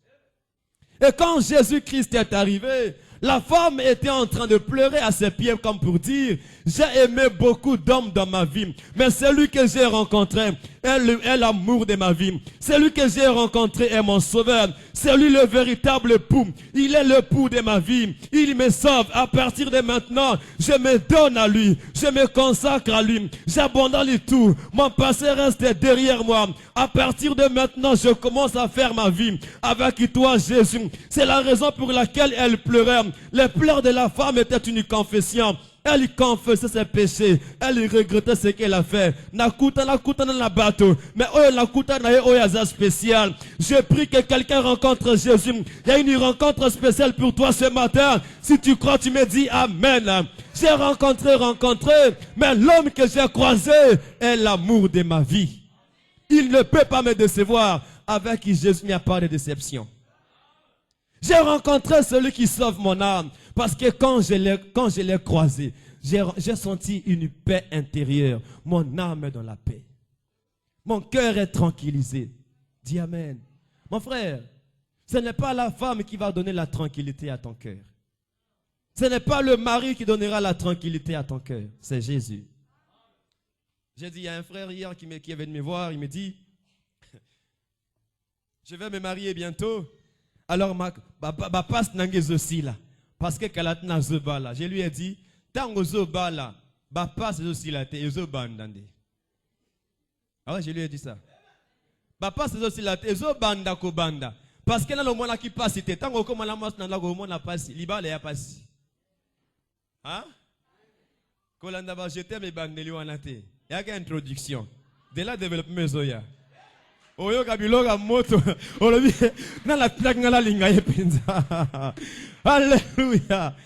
Et quand Jésus-Christ est arrivé, la femme était en train de pleurer à ses pieds comme pour dire, j'ai aimé beaucoup d'hommes dans ma vie, mais celui que j'ai rencontré est l'amour de ma vie. Celui que j'ai rencontré est mon sauveur. C'est lui le véritable époux. Il est l'époux de ma vie. Il me sauve. À partir de maintenant, je me donne à lui. Je me consacre à lui. J'abandonne tout. Mon passé reste derrière moi. À partir de maintenant, je commence à faire ma vie avec toi, Jésus. C'est la raison pour laquelle elle pleurait. Les pleurs de la femme étaient une confession. Elle confessait ses péchés. Elle regrettait ce qu'elle a fait. Nakuta na la bateau. Mais oh nakuta na oh spécial. Je prie que quelqu'un rencontre Jésus. Il y a une rencontre spéciale pour toi ce matin. Si tu crois, tu me dis Amen. J'ai rencontré, mais l'homme que j'ai croisé est l'amour de ma vie. Il ne peut pas me décevoir. Avec Jésus, il n'y a pas de déception. J'ai rencontré celui qui sauve mon âme. Parce que quand je l'ai croisé, j'ai senti une paix intérieure. Mon âme est dans la paix. Mon cœur est tranquillisé. Dis Amen. Mon frère, ce n'est pas la femme qui va donner la tranquillité à ton cœur. Ce n'est pas le mari qui donnera la tranquillité à ton cœur. C'est Jésus. J'ai dit, il y a un frère hier qui est venu me voir. Il me dit, je vais me marier bientôt. Alors, ma passe n'engage aussi là. Parce que Kalatna Zobala, je lui ai dit, Tango Zobala, passe aussi là, te Zobandande. Ah ouais, je lui ai dit ça. Passe aussi là, te Zobanda Kobanda. Parce que là, le monde qui passe, c'était Tango comme la masse n'a le monde a passé. Libal est passé. Hein? Kolanda va jeter mes bandeli en athée. Il y a une introduction. De là, développe mes oya. Oyo kabiloga moto olobi na la tlakanga linga yepenza. Alléluia.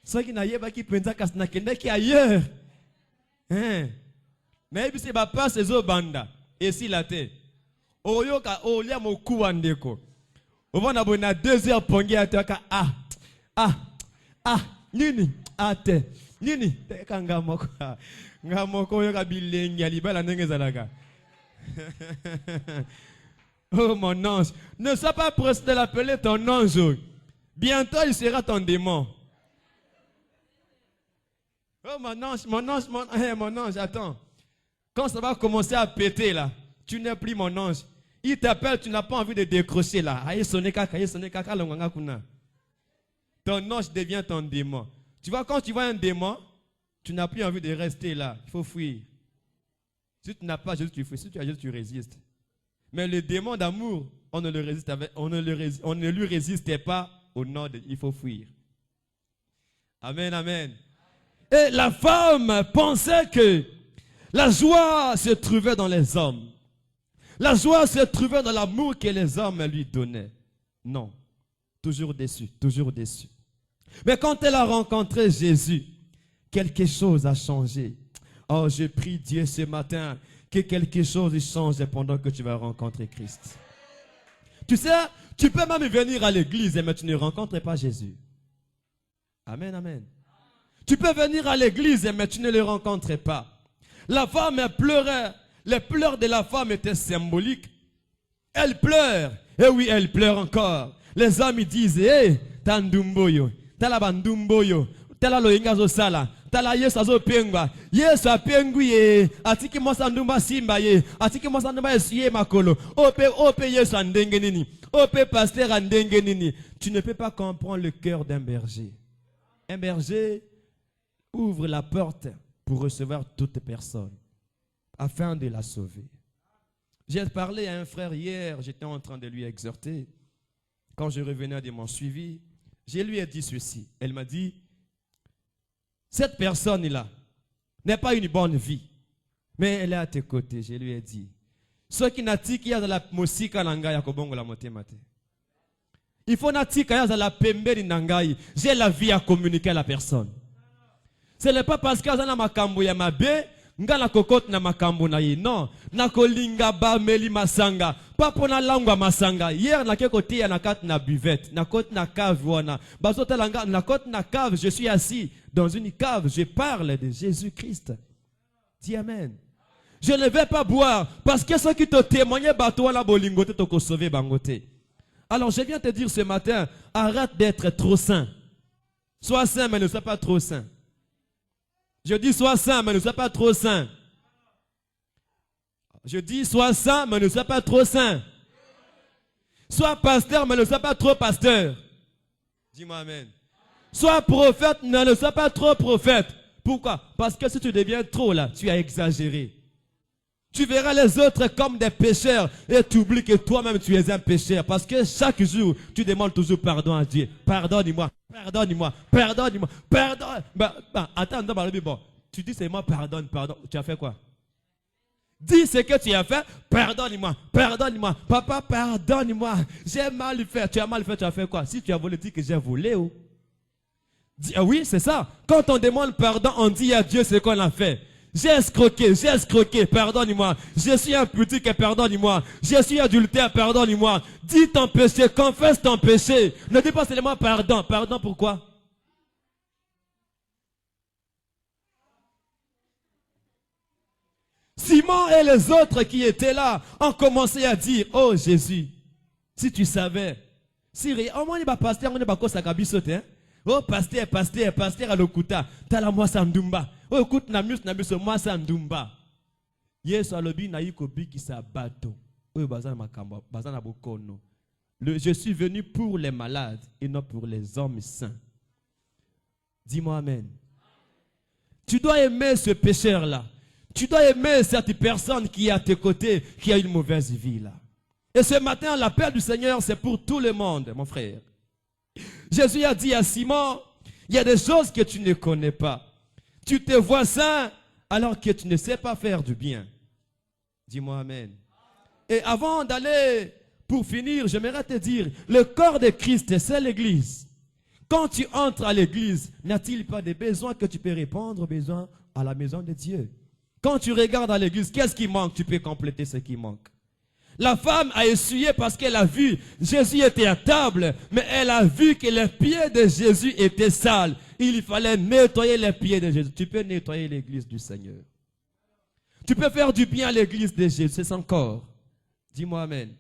Soki na yeba ki penza kasna kende ki ailleurs. Mais bisi ba passe zo banda et si la te. Oyo ka olia moku wandeko. Obona bona 2 heures pongi ataka nini ate nini te kanga moko. Ngamoko yo kabilengi alibala ndenge zalaka. Oh mon ange, ne sois pas pressé de l'appeler ton ange. Bientôt il sera ton démon. Oh mon ange, attends. Quand ça va commencer à péter là, tu n'es plus mon ange. Il t'appelle, tu n'as pas envie de décrocher là. Ton ange devient ton démon. Tu vois, quand tu vois un démon, tu n'as plus envie de rester là. Il faut fuir. Si tu n'as pas Jésus, tu fuis. Si tu as Jésus, tu résistes. Mais le démon d'amour, on ne lui résistait pas au nom de... Il faut fuir. Amen, amen. Et la femme pensait que la joie se trouvait dans les hommes. La joie se trouvait dans l'amour que les hommes lui donnaient. Non. Toujours déçu, toujours déçu. Mais quand elle a rencontré Jésus, quelque chose a changé. Oh, je prie Dieu ce matin que quelque chose change pendant que tu vas rencontrer Christ. Tu sais, tu peux même venir à l'église, mais tu ne rencontres pas Jésus. Amen, amen. Tu peux venir à l'église, mais tu ne le rencontres pas. La femme pleurait. Les pleurs de la femme étaient symboliques. Elle pleure. Et oui, elle pleure encore. Les hommes ils disent, hey, tandumboyo, talabandumboyo, talaloingazo sala. Tala Yesu azo pengwa. Yesu apengwi atiki mosandumba simba ye. Atiki mosandumba esiye makolo. Ope Yesu andenge nini. Ope pasteur andenge nini. Tu ne peux pas comprendre le cœur d'un berger. Un berger ouvre la porte pour recevoir toute personne afin de la sauver. J'ai parlé à un frère hier, j'étais en train de lui exhorter. Quand je revenais de mon suivi, je lui ai dit ceci. Elle m'a dit, cette personne-là n'est pas une bonne vie, mais elle est à tes côtés. Je lui ai dit, ce qui n'a pas qu'il y a de la musique à l'angaï, il faut qu'il y a de la pemberi n'angaï. J'ai la vie à communiquer à la personne. Ce n'est pas parce qu'il y a de la makambo ya mabe nga na kokot na makambo na ye. Non, na kolinga ba meli masanga. Pas pour na langwa masanga. Hier na kekoti ya na kat na buvette, na kot na cave wana. Bazota langa na kot na cave, je suis assis dans une cave, je parle de Jésus-Christ. Dis amen. Je ne vais pas boire parce que ceux qui te témoignent bateau la bolingote te sauver bangote. Alors je viens te dire ce matin, arrête d'être trop saint. Sois saint mais ne sois pas trop saint. Je dis sois saint mais ne sois pas trop saint. Je dis sois saint mais ne sois pas trop saint. Sois pasteur mais ne sois pas trop pasteur. Dis-moi amen. Sois prophète mais ne sois pas trop prophète. Pourquoi? Parce que si tu deviens trop là, tu as exagéré. Tu verras les autres comme des pécheurs et tu oublies que toi-même tu es un pécheur. Parce que chaque jour, tu demandes toujours pardon à Dieu. Pardonne-moi, pardonne-moi, pardonne-moi, pardonne. Attends, bon, tu dis seulement pardonne, pardon. Tu as fait quoi? Dis ce que tu as fait, pardonne-moi, pardonne-moi. Papa, pardonne-moi. J'ai mal fait. Tu as mal fait, tu as fait quoi? Si tu as volé, dis que j'ai volé ou? Dis, ah oui, c'est ça. Quand on demande pardon, on dit à Dieu ce qu'on a fait. J'ai escroqué, pardonne-moi. Je suis un petit, pardonne-moi. Je suis adultère, pardonne-moi. Dis ton péché, confesse ton péché. Ne dis pas seulement pardon. Pardon pourquoi? Simon et les autres qui étaient là ont commencé à dire, oh Jésus, si tu savais, si au moins il va passer, on ne va pas s'acabisoter, hein? Oh, pasteur à l'okuta. Tala moi sandumba. Oh, écoute, namus, moi sandumba. Yes, alobi na yikobi qui s'abato. Oh, bazana makamba, bazana bokono. Je suis venu pour les malades et non pour les hommes saints. Dis-moi amen. Tu dois aimer ce pécheur-là. Tu dois aimer cette personne qui est à tes côtés, qui a une mauvaise vie là. Et ce matin, l'appel du Seigneur, c'est pour tout le monde, mon frère. Jésus a dit à Simon, il y a des choses que tu ne connais pas. Tu te vois saint alors que tu ne sais pas faire du bien. Dis-moi amen. Et avant d'aller, pour finir, j'aimerais te dire, le corps de Christ, c'est l'église. Quand tu entres à l'église, n'a-t-il pas des besoins que tu peux répondre aux besoins à la maison de Dieu? Quand tu regardes à l'église, qu'est-ce qui manque? Tu peux compléter ce qui manque. La femme a essuyé parce qu'elle a vu Jésus était à table, mais elle a vu que les pieds de Jésus étaient sales. Il fallait nettoyer les pieds de Jésus. Tu peux nettoyer l'église du Seigneur. Tu peux faire du bien à l'église de Jésus, c'est son corps. Dis-moi amen.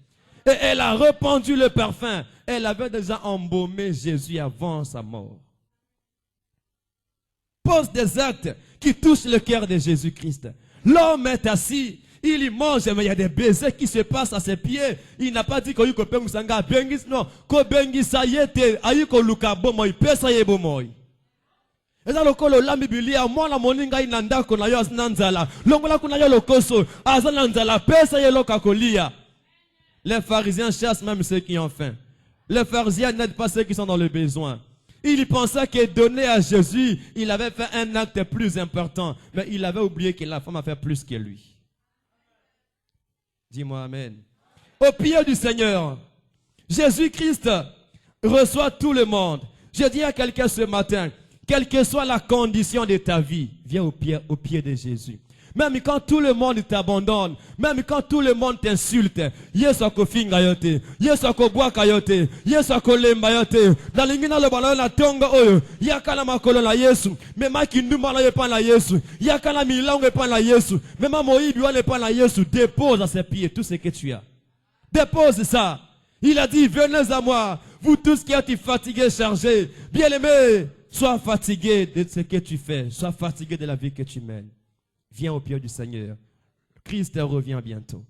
Et elle a répandu le parfum. Elle avait déjà embaumé Jésus avant sa mort. Pose des actes qui touchent le cœur de Jésus-Christ. L'homme est assis. Il y mange, mais il y a des baisers qui se passent à ses pieds. Il n'a pas dit qu'il y a un bengis, non. Ko bengis sa yete, ayiko luka bomoy, pesa ye bomoy. Eza lokolo la Biblia, mwana moninga inanda ko na yo nanzala. Longola kuna yo lokoso, azananzala, pesa ye loka kolia. Les pharisiens chassent même ceux qui ont faim. Les pharisiens n'aident pas ceux qui sont dans le besoin. Il pensait que donner à Jésus, il avait fait un acte plus important. Mais il avait oublié que la femme a fait plus que lui. Dis-moi amen. Au pied du Seigneur, Jésus-Christ reçoit tout le monde. Je dis à quelqu'un ce matin, quelle que soit la condition de ta vie, viens au pied de Jésus. Même quand tout le monde t'abandonne, même quand tout le monde t'insulte, Yesu akofinga yote, Yesu akobwaka yote, Yesu akolemba yote. Na lingina le balon na tonga oyo, yakana makolo na Yesu, mema kinduma na yepa na Yesu, yakana milango yepa na Yesu, mema moibi wane pa na Yesu, dépose à ses pieds tout ce que tu as. Dépose ça. Il a dit, venez à moi, vous tous qui êtes fatigués, chargés, bien-aimés, sois fatigué de ce que tu fais, sois fatigué de la vie que tu mènes. Viens au pied du Seigneur. Christ revient bientôt.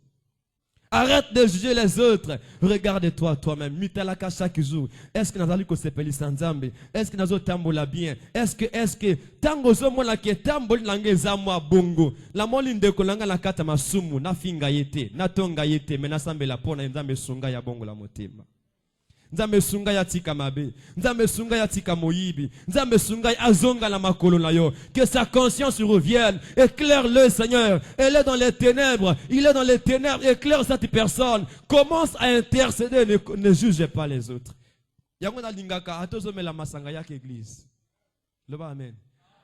Arrête de juger les autres. Regarde-toi toi-même. Mitalaka chaque jour. Est-ce que nous allons se peli sans zambe? Est-ce que nous allons tambola bien? Est-ce que tango zomo la ke tamboli lange zamwa bongo. La moli ndeko langa la kata masumu na finga yete, na tonga yete, mena sambe la pona nzambe sunga ya bongo la motema. Nzambe sunga ya tika mabe, nzambe sunga ya tika moyibi, nzambe sunga ya azonga la makolo na yo. Que sa conscience revienne, éclaire-le Seigneur. Elle est dans les ténèbres, il est dans les ténèbres, éclaire cette personne. Commence à intercéder, ne juge pas les autres. Yango na lingaka atozomela masanga ya église. Leba amen.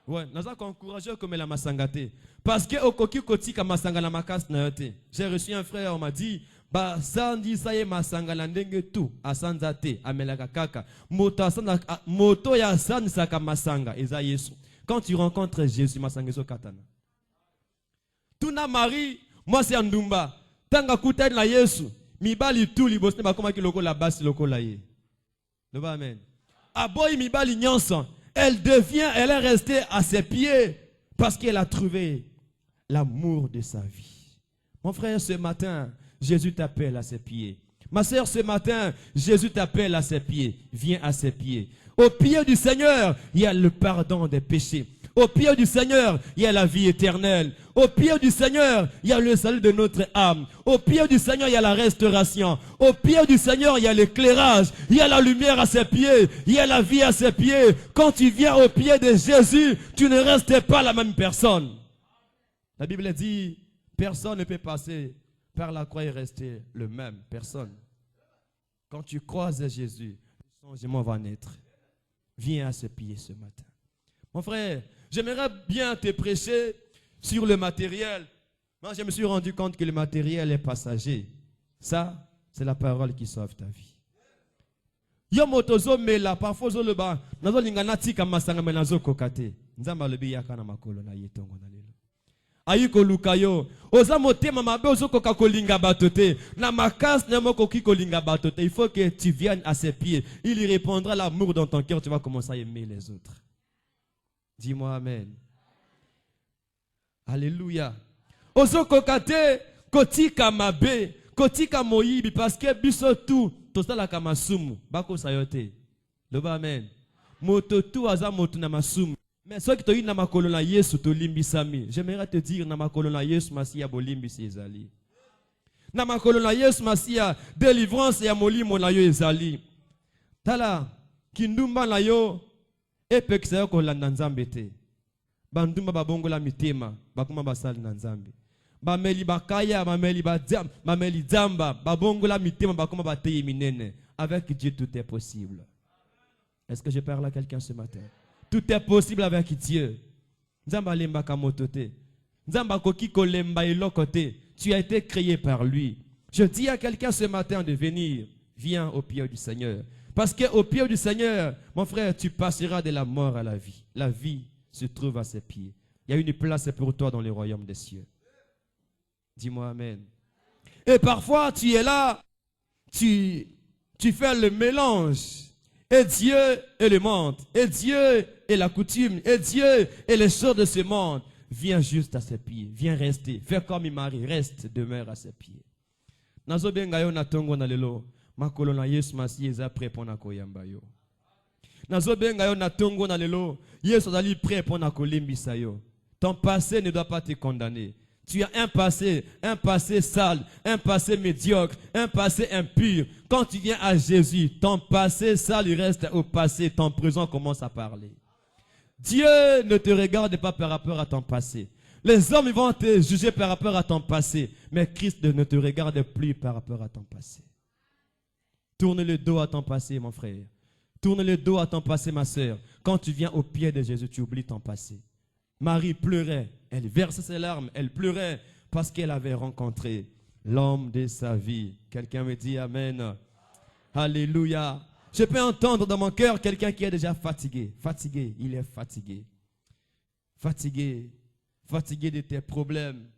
Ouais, nous avons encouragé comme la masangate. Parce que au koki koti ka masanga la makas na yote. J'ai reçu un frère, on m'a dit, bah sandi saye masanga la ndenge tout, asanzate, amelaka kaka. Moto ya sandi saka masanga, eza Yesu. Quand tu rencontres Jésus, masanga so katana. Tuna Marie, moi c'est Andumba. Tanga kuta na Yesu, mibali tout libosne ba koma ki loko la basi loko la ye. Lova amen. Aboy mibali nyonso. Elle est restée à ses pieds parce qu'elle a trouvé l'amour de sa vie. Mon frère, ce matin, Jésus t'appelle à ses pieds. Ma soeur, ce matin, Jésus t'appelle à ses pieds. Viens à ses pieds. Au pied du Seigneur, il y a le pardon des péchés. Au pied du Seigneur, il y a la vie éternelle. Au pied du Seigneur, il y a le salut de notre âme. Au pied du Seigneur, il y a la restauration. Au pied du Seigneur, il y a l'éclairage. Il y a la lumière à ses pieds. Il y a la vie à ses pieds. Quand tu viens au pied de Jésus, tu ne restes pas la même personne. La Bible dit, personne ne peut passer par la croix et rester le même. Personne. Quand tu croises Jésus, le changement va naître. Viens à ses pieds ce matin. Mon frère, j'aimerais bien te prêcher sur le matériel. Moi, je me suis rendu compte que le matériel est passager. Ça, c'est la parole qui sauve ta vie. Yo motozo mela parfois zo leba nazo lingana tika masanga menazo kokate. Nzamba lobi yakana makolo na yetongo na lelo. Ayiko lukayo oza motema mabe ozo koka kolinga batote na makas na moko ki kolinga batote. Il faut que tu viennes à ses pieds. Il y répondra l'amour dans ton cœur, tu vas commencer à aimer les autres. Dis-moi amen. Alléluia. Ozo kokate kotika mabe, kotika moyibi parce que biso tout tosala ka masumu bako sayote. Loba amen. Moto tout aza moto na masumu. Mais ceux qui te na makolo na Yesu to limbisami. J'aimerais te dire na makolo na Yesu masia bolimbisi ezali. Na makolo na Yesu masia délivrance ya molimo na yo ezali. Tala kindumba na yo epekisa yo kolanda nzambe te. Bandumba babongola mitema bakuma basali na nzambe. Bameli bakaya, bameli dzamba, babongola mitema bakuma bateye minene. Avec Dieu tout est possible. Est-ce que je parle à quelqu'un ce matin? Tout est possible avec Dieu. Nzamba lemba kamotote. Nzamba koki kolemba ilokote. Tu as été créé par lui. Je dis à quelqu'un ce matin de venir. Viens au pied du Seigneur. Parce qu'au pied du Seigneur, mon frère, tu passeras de la mort à la vie. La vie se trouve à ses pieds. Il y a une place pour toi dans le royaume des cieux. Dis-moi amen. Et parfois, tu es là, tu fais le mélange. Et Dieu est le monde. Et Dieu est la coutume. Et Dieu est les choses de ce monde. Viens juste à ses pieds. Viens rester. Fais comme il Marie. Reste, demeure à ses pieds. Nazo bengayo na tongo na lelo. Makolo na Yesu masi eza prêt pour na koyamba yo. Nazo bengayo na tongo na lelo. Yesu azali prêt pour na kolimbisa yo. Ton passé ne doit pas te condamner. Tu as un passé sale, un passé médiocre, un passé impur. Quand tu viens à Jésus, ton passé sale, il reste au passé. Ton présent commence à parler. Dieu ne te regarde pas par rapport à ton passé. Les hommes vont te juger par rapport à ton passé. Mais Christ ne te regarde plus par rapport à ton passé. Tourne le dos à ton passé, mon frère. Tourne le dos à ton passé, ma soeur. Quand tu viens au pied de Jésus, tu oublies ton passé. Marie pleurait, elle versait ses larmes, elle pleurait parce qu'elle avait rencontré l'homme de sa vie. Quelqu'un me dit amen. Alléluia. Je peux entendre dans mon cœur quelqu'un qui est déjà fatigué. Fatigué, il est fatigué. Fatigué. Fatigué de tes problèmes.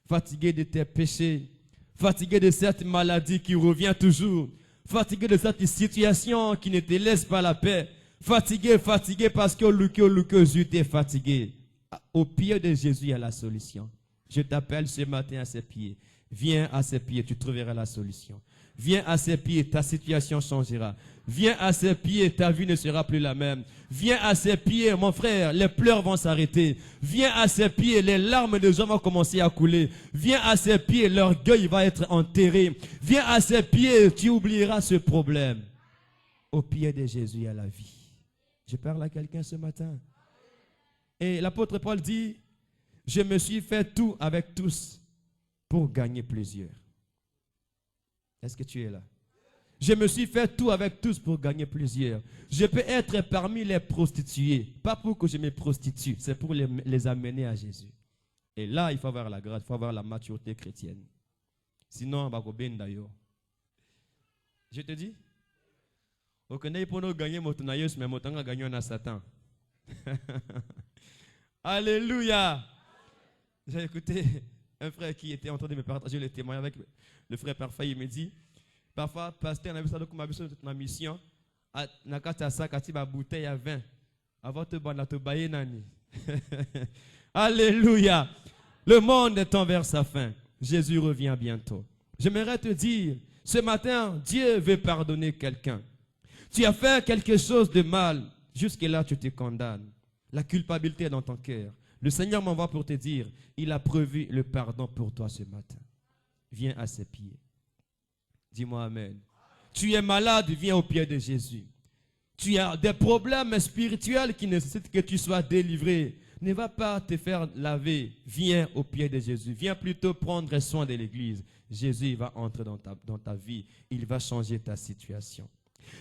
Fatigué de tes péchés. Fatigué de cette maladie qui revient toujours. Fatigué de cette situation qui ne te laisse pas la paix. Fatigué parce que tu es fatigué. Au pied de Jésus, il y a la solution. Je t'appelle ce matin à ses pieds. Viens à ses pieds, tu trouveras la solution. Viens à ses pieds, ta situation changera. Viens à ses pieds, ta vie ne sera plus la même. Viens à ses pieds, mon frère, les pleurs vont s'arrêter. Viens à ses pieds, les larmes des gens vont commencer à couler. Viens à ses pieds, l'orgueil va être enterré. Viens à ses pieds, tu oublieras ce problème. Au pied de Jésus, il y a la vie. Je parle à quelqu'un ce matin. Et l'apôtre Paul dit, je me suis fait tout avec tous pour gagner plusieurs. Est-ce que tu es là? Je me suis fait tout avec tous pour gagner plusieurs. Je peux être parmi les prostituées. Pas pour que je me prostitue, c'est pour les amener à Jésus. Et là, il faut avoir la grâce, il faut avoir la maturité chrétienne. Sinon, on va bien d'ailleurs. Je te dis, au Canada, pour nous gagner, mais on va gagner un Satan. Alléluia. J'ai écouté un frère qui était en train de me partager le témoignage avec le frère parfait. Il me dit, parfois, pasteur, on a vu ça dans ma mission. Nakata sakati ba bouteille à vin. Avant de boire la tobaye nani. Alléluia. Le monde est vers sa fin. Jésus revient bientôt. J'aimerais te dire, ce matin, Dieu veut pardonner quelqu'un. Tu as fait quelque chose de mal. Jusque-là, tu te condamnes. La culpabilité est dans ton cœur. Le Seigneur m'envoie pour te dire, il a prévu le pardon pour toi ce matin. Viens à ses pieds. Dis-moi Amen. Tu es malade, viens au pied de Jésus. Tu as des problèmes spirituels qui nécessitent que tu sois délivré. Ne va pas te faire laver. Viens au pied de Jésus. Viens plutôt prendre soin de l'église. Jésus va entrer dans ta vie. Il va changer ta situation.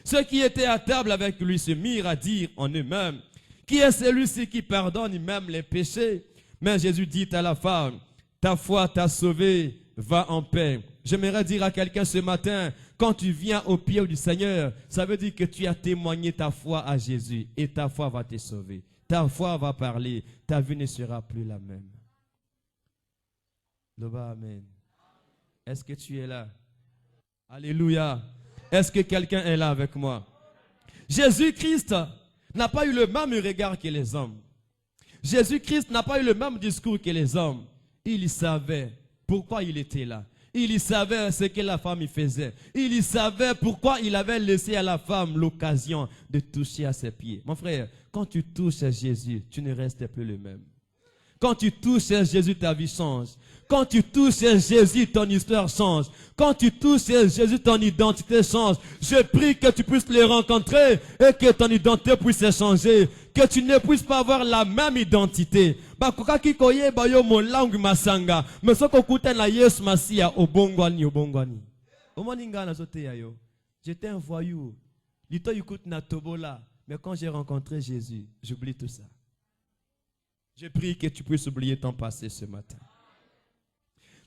Ceux qui étaient à table avec lui se mirent à dire en eux-mêmes, qui est celui-ci qui pardonne même les péchés? Mais Jésus dit à la femme, ta foi t'a sauvé, va en paix. J'aimerais dire à quelqu'un ce matin, quand tu viens au pied du Seigneur, ça veut dire que tu as témoigné ta foi à Jésus et ta foi va te sauver. Ta foi va parler, ta vie ne sera plus la même. Amen. Est-ce que tu es là? Alléluia. Est-ce que quelqu'un est là avec moi? Jésus-Christ n'a pas eu le même regard que les hommes. Jésus-Christ n'a pas eu le même discours que les hommes. Il savait pourquoi il était là. Il savait ce que la femme y faisait. Il savait pourquoi il avait laissé à la femme l'occasion de toucher à ses pieds. Mon frère, quand tu touches à Jésus, tu ne restes plus le même. Quand tu touches à Jésus, ta vie change. Quand tu touches à Jésus, ton histoire change. Quand tu touches à Jésus, ton identité change. Je prie que tu puisses les rencontrer et que ton identité puisse changer. Que tu ne puisses pas avoir la même identité. J'étais un voyou. Mais quand j'ai rencontré Jésus, j'oublie tout ça. Je prie que tu puisses oublier ton passé ce matin.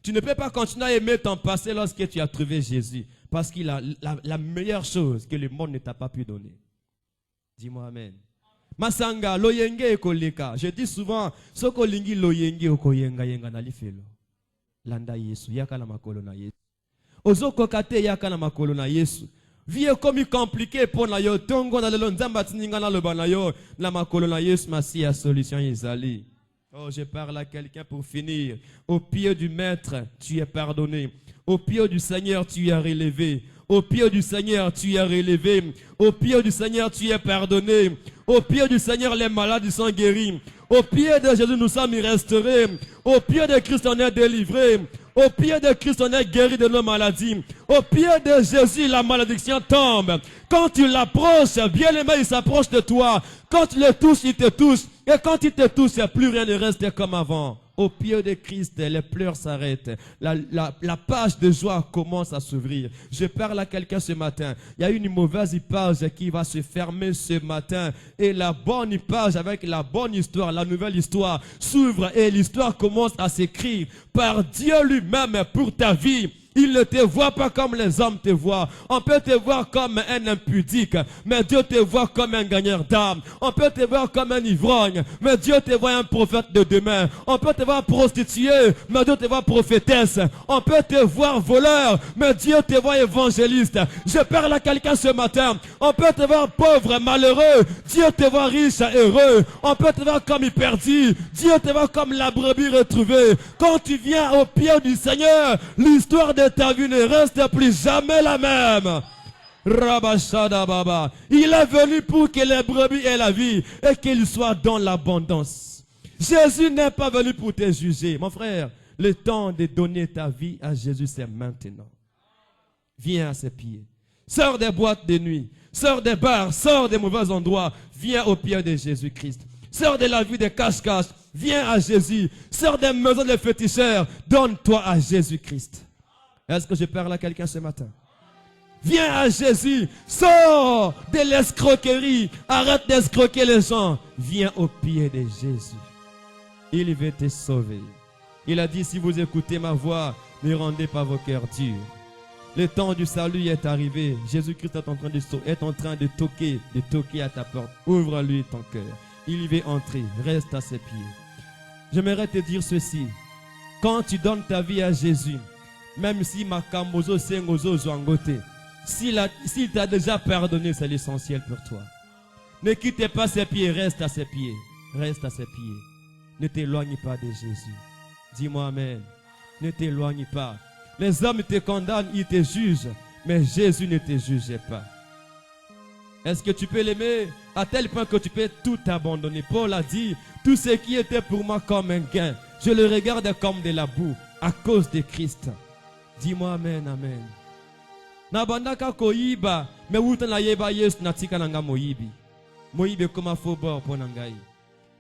Tu ne peux pas continuer à aimer ton passé lorsque tu as trouvé Jésus. Parce qu'il a la meilleure chose que le monde ne t'a pas pu donner. Dis-moi Amen. Masanga, loyenge ekoleka. Je dis souvent, soko lingi loyenge okoyenga yenga na lifelo. Landa Yesu, yaka na makolo na Yesu. Ozoko kate yaka na makolo na Yesu. Vie comme compliqué pour na yo tongo na lelo nzamba tininga na loba na yo na makolo na Yesu masi ya solution ezali. Oh, je parle à quelqu'un pour finir. Au pied du Maître, tu es pardonné. Au pied du Seigneur, tu es relevé. Au pied du Seigneur, tu es relevé. Au pied du Seigneur, tu es pardonné. Au pied du Seigneur, les malades sont guéris. Au pied de Jésus, nous sommes restaurés. Au pied de Christ, on est délivrés. Au pied de Christ, on est guéri de nos maladies. Au pied de Jésus, la malédiction tombe. Quand tu l'approches, bien-aimé, il s'approche de toi. Quand tu le touches, il te touche. Et quand il te touche, plus rien ne reste comme avant. Au pied de Christ, les pleurs s'arrêtent. La page de joie commence à s'ouvrir. Je parle à quelqu'un ce matin. Il y a une mauvaise page qui va se fermer ce matin. Et la bonne page avec la bonne histoire, la nouvelle histoire s'ouvre. Et l'histoire commence à s'écrire par Dieu lui-même pour ta vie. Il ne te voit pas comme les hommes te voient. On peut te voir comme un impudique, mais Dieu te voit comme un gagneur d'âme. On peut te voir comme un ivrogne, mais Dieu te voit un prophète de demain. On peut te voir prostituée, mais Dieu te voit prophétesse. On peut te voir voleur, mais Dieu te voit évangéliste. Je parle à quelqu'un ce matin. On peut te voir pauvre, malheureux. Dieu te voit riche, heureux. On peut te voir comme perdu. Dieu te voit comme la brebis retrouvée. Quand tu viens au pied du Seigneur, l'histoire de ta vie ne reste plus jamais la même. Rabashada Baba. Il est venu pour que les brebis aient la vie et qu'ils soient dans l'abondance. Jésus n'est pas venu pour te juger. Mon frère, le temps de donner ta vie à Jésus, c'est maintenant. Viens à ses pieds. Sors des boîtes de nuit. Sors des bars. Sors des mauvais endroits. Viens au pied de Jésus-Christ. Sors de la vie des cache-cache. Viens à Jésus. Sors des maisons de féticheurs. Donne-toi à Jésus-Christ. Est-ce que je parle à quelqu'un ce matin? Viens à Jésus. Sors de l'escroquerie. Arrête d'escroquer les gens. Viens au pied de Jésus. Il veut te sauver. Il a dit, si vous écoutez ma voix, ne rendez pas vos cœurs durs. Le temps du salut est arrivé. Jésus-Christ est en train de toquer à ta porte. Ouvre-lui ton cœur. Il veut entrer. Reste à ses pieds. J'aimerais te dire ceci. Quand tu donnes ta vie à Jésus, même si Makamozo Sengozo Zwangote, s'il t'a déjà pardonné, c'est l'essentiel pour toi. Ne quitte pas ses pieds, reste à ses pieds. Reste à ses pieds. Ne t'éloigne pas de Jésus. Dis-moi Amen. Ne t'éloigne pas. Les hommes te condamnent, ils te jugent, mais Jésus ne te juge pas. Est-ce que tu peux l'aimer à tel point que tu peux tout abandonner? Paul a dit, tout ce qui était pour moi comme un gain, je le regarde comme de la boue à cause de Christ. Dis-moi Amen, Amen. Nabandaka koyiba, me wuta na yeba Yesu natika nanga moyibi. Moyibi koma fo bor po nangai.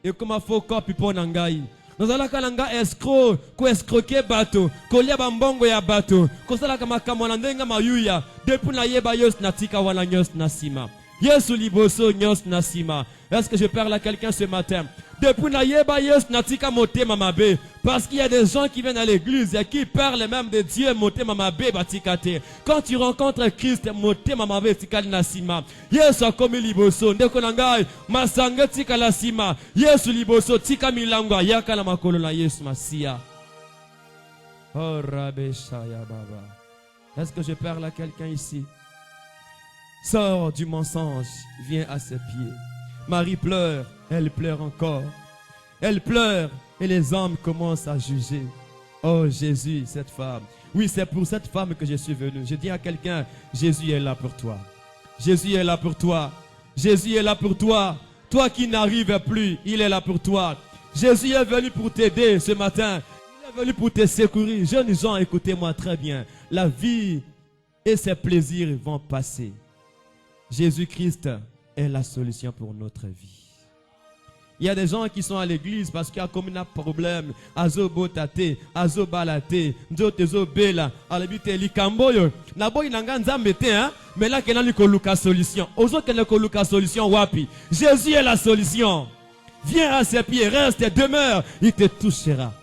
Et koma fo kopi po nangai. Nozalaka nanga escroc, ko escroquer bateau, ko lia bambongo ya bateau, ko salaka makambo na ndenga mayuya, depuis na yeba Yesu natika wana nyos nasima. Yesu liboso nyos nasima. Est-ce que je parle à quelqu'un ce matin? Depuis na yeba Yesu natika motema mabe, parce qu'il y a des gens qui viennent à l'église et qui parlent même de Dieu motema mabe batikate. Quand tu rencontres Christ motema mabe tikali nasima. Yesu akomi liboso ndeko nangai masanga tika lasima. Yesu liboso tika milangwa yaka na makolo na Yesu masia. Oh Rabbe Shaya Baba. Est-ce que je parle à quelqu'un ici? Sors du mensonge, viens à ses pieds. Marie pleure, elle pleure encore. Elle pleure et les hommes commencent à juger. Oh Jésus, cette femme. Oui, c'est pour cette femme que je suis venu. Je dis à quelqu'un, Jésus est là pour toi. Jésus est là pour toi. Jésus est là pour toi. Toi qui n'arrives plus, il est là pour toi. Jésus est venu pour t'aider ce matin. Il est venu pour te secourir. Jeunes gens, écoutez-moi très bien. La vie et ses plaisirs vont passer. Jésus-Christ est la solution pour notre vie. Il y a des gens qui sont à l'église parce qu'il y a comme un problème. Azo botate, azo balate, nzotezo bela, alabite likamboyo. Nabo inanga nzambete hein, mais là kenani koluka solution. Ozo kenani koluka solution wapi? Jésus est la solution. Viens à ses pieds, reste et demeure, il te touchera.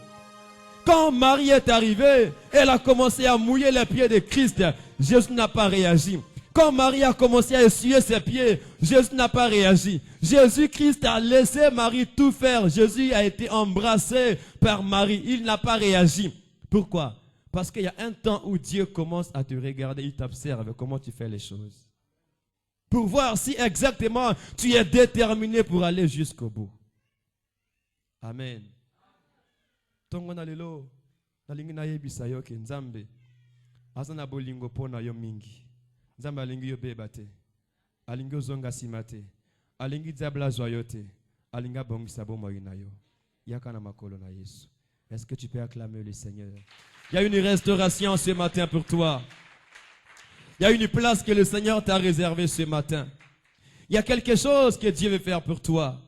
Quand Marie est arrivée, elle a commencé à mouiller les pieds de Christ. Jésus n'a pas réagi. Quand Marie a commencé à essuyer ses pieds, Jésus n'a pas réagi. Jésus-Christ a laissé Marie tout faire. Jésus a été embrassé par Marie. Il n'a pas réagi. Pourquoi? Parce qu'il y a un temps où Dieu commence à te regarder, il t'observe comment tu fais les choses. Pour voir si exactement tu es déterminé pour aller jusqu'au bout. Amen. Tongo na lelo, nalingi na yebisa yo ke Nzambe. Asana bolingo pona yo mingi. Nzambe alingi yo bebate. Alingi ozonga simate. Alingi diabla joyote. Alinga bongisa bomoi na yo. Yaka na makolo na Yesu. Est-ce que tu peux acclamer le Seigneur? Il y a une restauration ce matin pour toi. Il y a une place que le Seigneur t'a réservée ce matin. Il y a quelque chose que Dieu veut faire pour toi.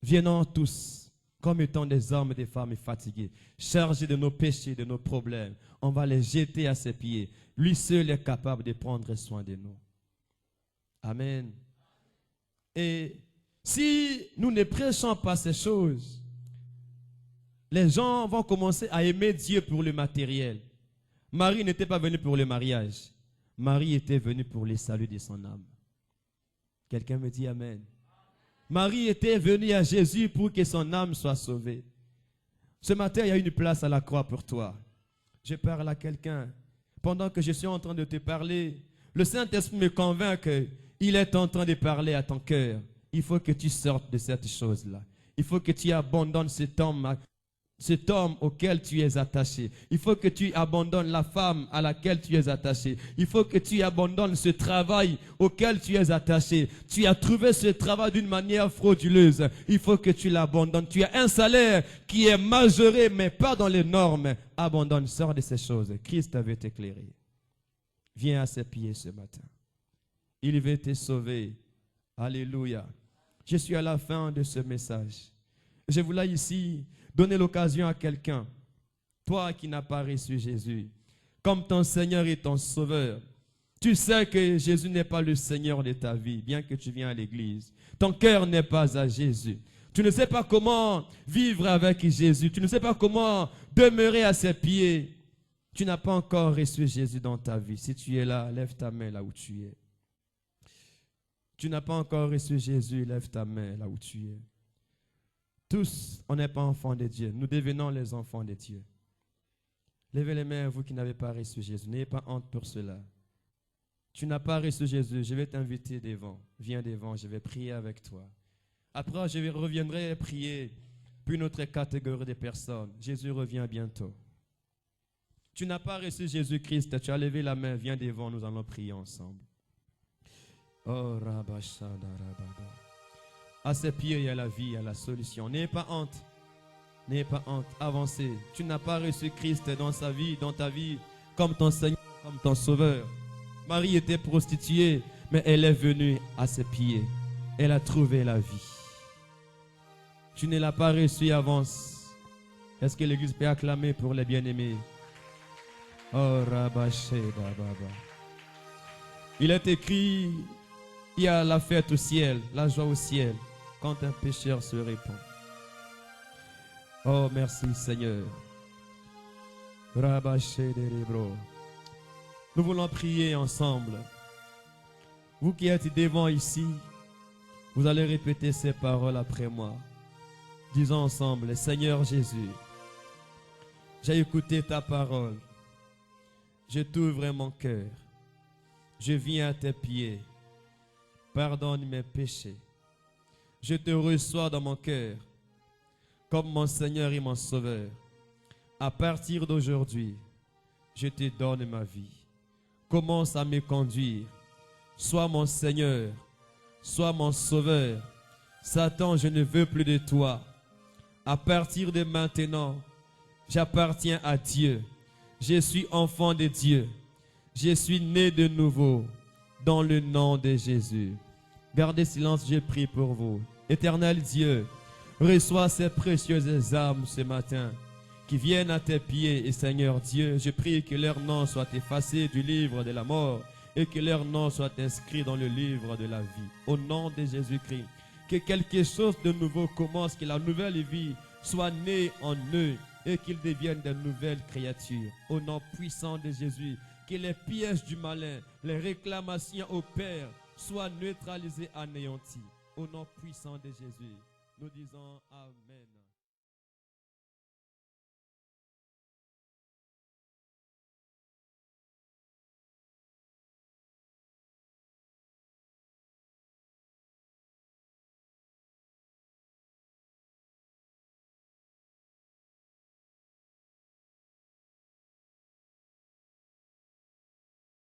Venons tous, comme étant des hommes et des femmes fatigués, chargés de nos péchés, de nos problèmes. On va les jeter à ses pieds. Lui seul est capable de prendre soin de nous. Amen. Et si nous ne prêchons pas ces choses, les gens vont commencer à aimer Dieu pour le matériel. Marie n'était pas venue pour le mariage. Marie était venue pour le salut de son âme. Quelqu'un me dit Amen. Marie était venue à Jésus pour que son âme soit sauvée. Ce matin, il y a une place à la croix pour toi. Je parle à quelqu'un. Pendant que je suis en train de te parler, le Saint-Esprit me convainc qu'il est en train de parler à ton cœur. Il faut que tu sortes de cette chose-là. Il faut que tu abandonnes cet homme auquel tu es attaché. Il faut que tu abandonnes la femme à laquelle tu es attaché. Il faut que tu abandonnes ce travail auquel tu es attaché. Tu as trouvé ce travail d'une manière frauduleuse. Il faut que tu l'abandonnes. Tu as un salaire qui est majoré, mais pas dans les normes. Abandonne, sors de ces choses. Christ veut t'éclairer. Viens à ses pieds ce matin. Il veut te sauver. Alléluia. Je suis à la fin de ce message. Je voulais ici donner l'occasion à quelqu'un, toi qui n'as pas reçu Jésus, comme ton Seigneur et ton Sauveur. Tu sais que Jésus n'est pas le Seigneur de ta vie, bien que tu viennes à l'église. Ton cœur n'est pas à Jésus. Tu ne sais pas comment vivre avec Jésus. Tu ne sais pas comment demeurer à ses pieds. Tu n'as pas encore reçu Jésus dans ta vie. Si tu es là, lève ta main là où tu es. Tu n'as pas encore reçu Jésus, lève ta main là où tu es. Tous, on n'est pas enfants de Dieu. Nous devenons les enfants de Dieu. Levez les mains, vous qui n'avez pas reçu Jésus. N'ayez pas honte pour cela. Tu n'as pas reçu Jésus, je vais t'inviter devant. Viens devant, je vais prier avec toi. Après, je reviendrai prier pour une autre catégorie de personnes. Jésus revient bientôt. Tu n'as pas reçu Jésus-Christ, tu as levé la main, viens devant, nous allons prier ensemble. Oh, Rabashada Rabada. À ses pieds, il y a la vie, il y a la solution. N'ayez pas honte. N'ayez pas honte. Avancez. Tu n'as pas reçu Christ dans sa vie, dans ta vie, comme ton Seigneur, comme ton Sauveur. Marie était prostituée, mais elle est venue à ses pieds. Elle a trouvé la vie. Tu ne l'as pas reçu, avance. Est-ce que l'Église peut acclamer pour les bien-aimés? Oh, Rabashé, Baba. Il est écrit, il y a la fête au ciel, la joie au ciel, quand un pécheur se répand. Oh, merci Seigneur. Rabashé de Libro. Nous voulons prier ensemble. Vous qui êtes devant ici, vous allez répéter ces paroles après moi. Disons ensemble, Seigneur Jésus, j'ai écouté ta parole. Je t'ouvre mon cœur. Je viens à tes pieds. Pardonne mes péchés. Je te reçois dans mon cœur comme mon Seigneur et mon Sauveur. À partir d'aujourd'hui, je te donne ma vie. Commence à me conduire. Sois mon Seigneur. Sois mon Sauveur. Satan, je ne veux plus de toi. À partir de maintenant, j'appartiens à Dieu. Je suis enfant de Dieu. Je suis né de nouveau dans le nom de Jésus. Gardez silence, je prie pour vous. Éternel Dieu, reçois ces précieuses âmes ce matin qui viennent à tes pieds. Et Seigneur Dieu, je prie que leur nom soit effacé du livre de la mort et que leur nom soit inscrit dans le livre de la vie. Au nom de Jésus-Christ, que quelque chose de nouveau commence, que la nouvelle vie soit née en eux et qu'ils deviennent de nouvelles créatures. Au nom puissant de Jésus, que les pièges du malin, les réclamations au Père soient neutralisés, anéantis. Au nom puissant de Jésus, nous disons Amen.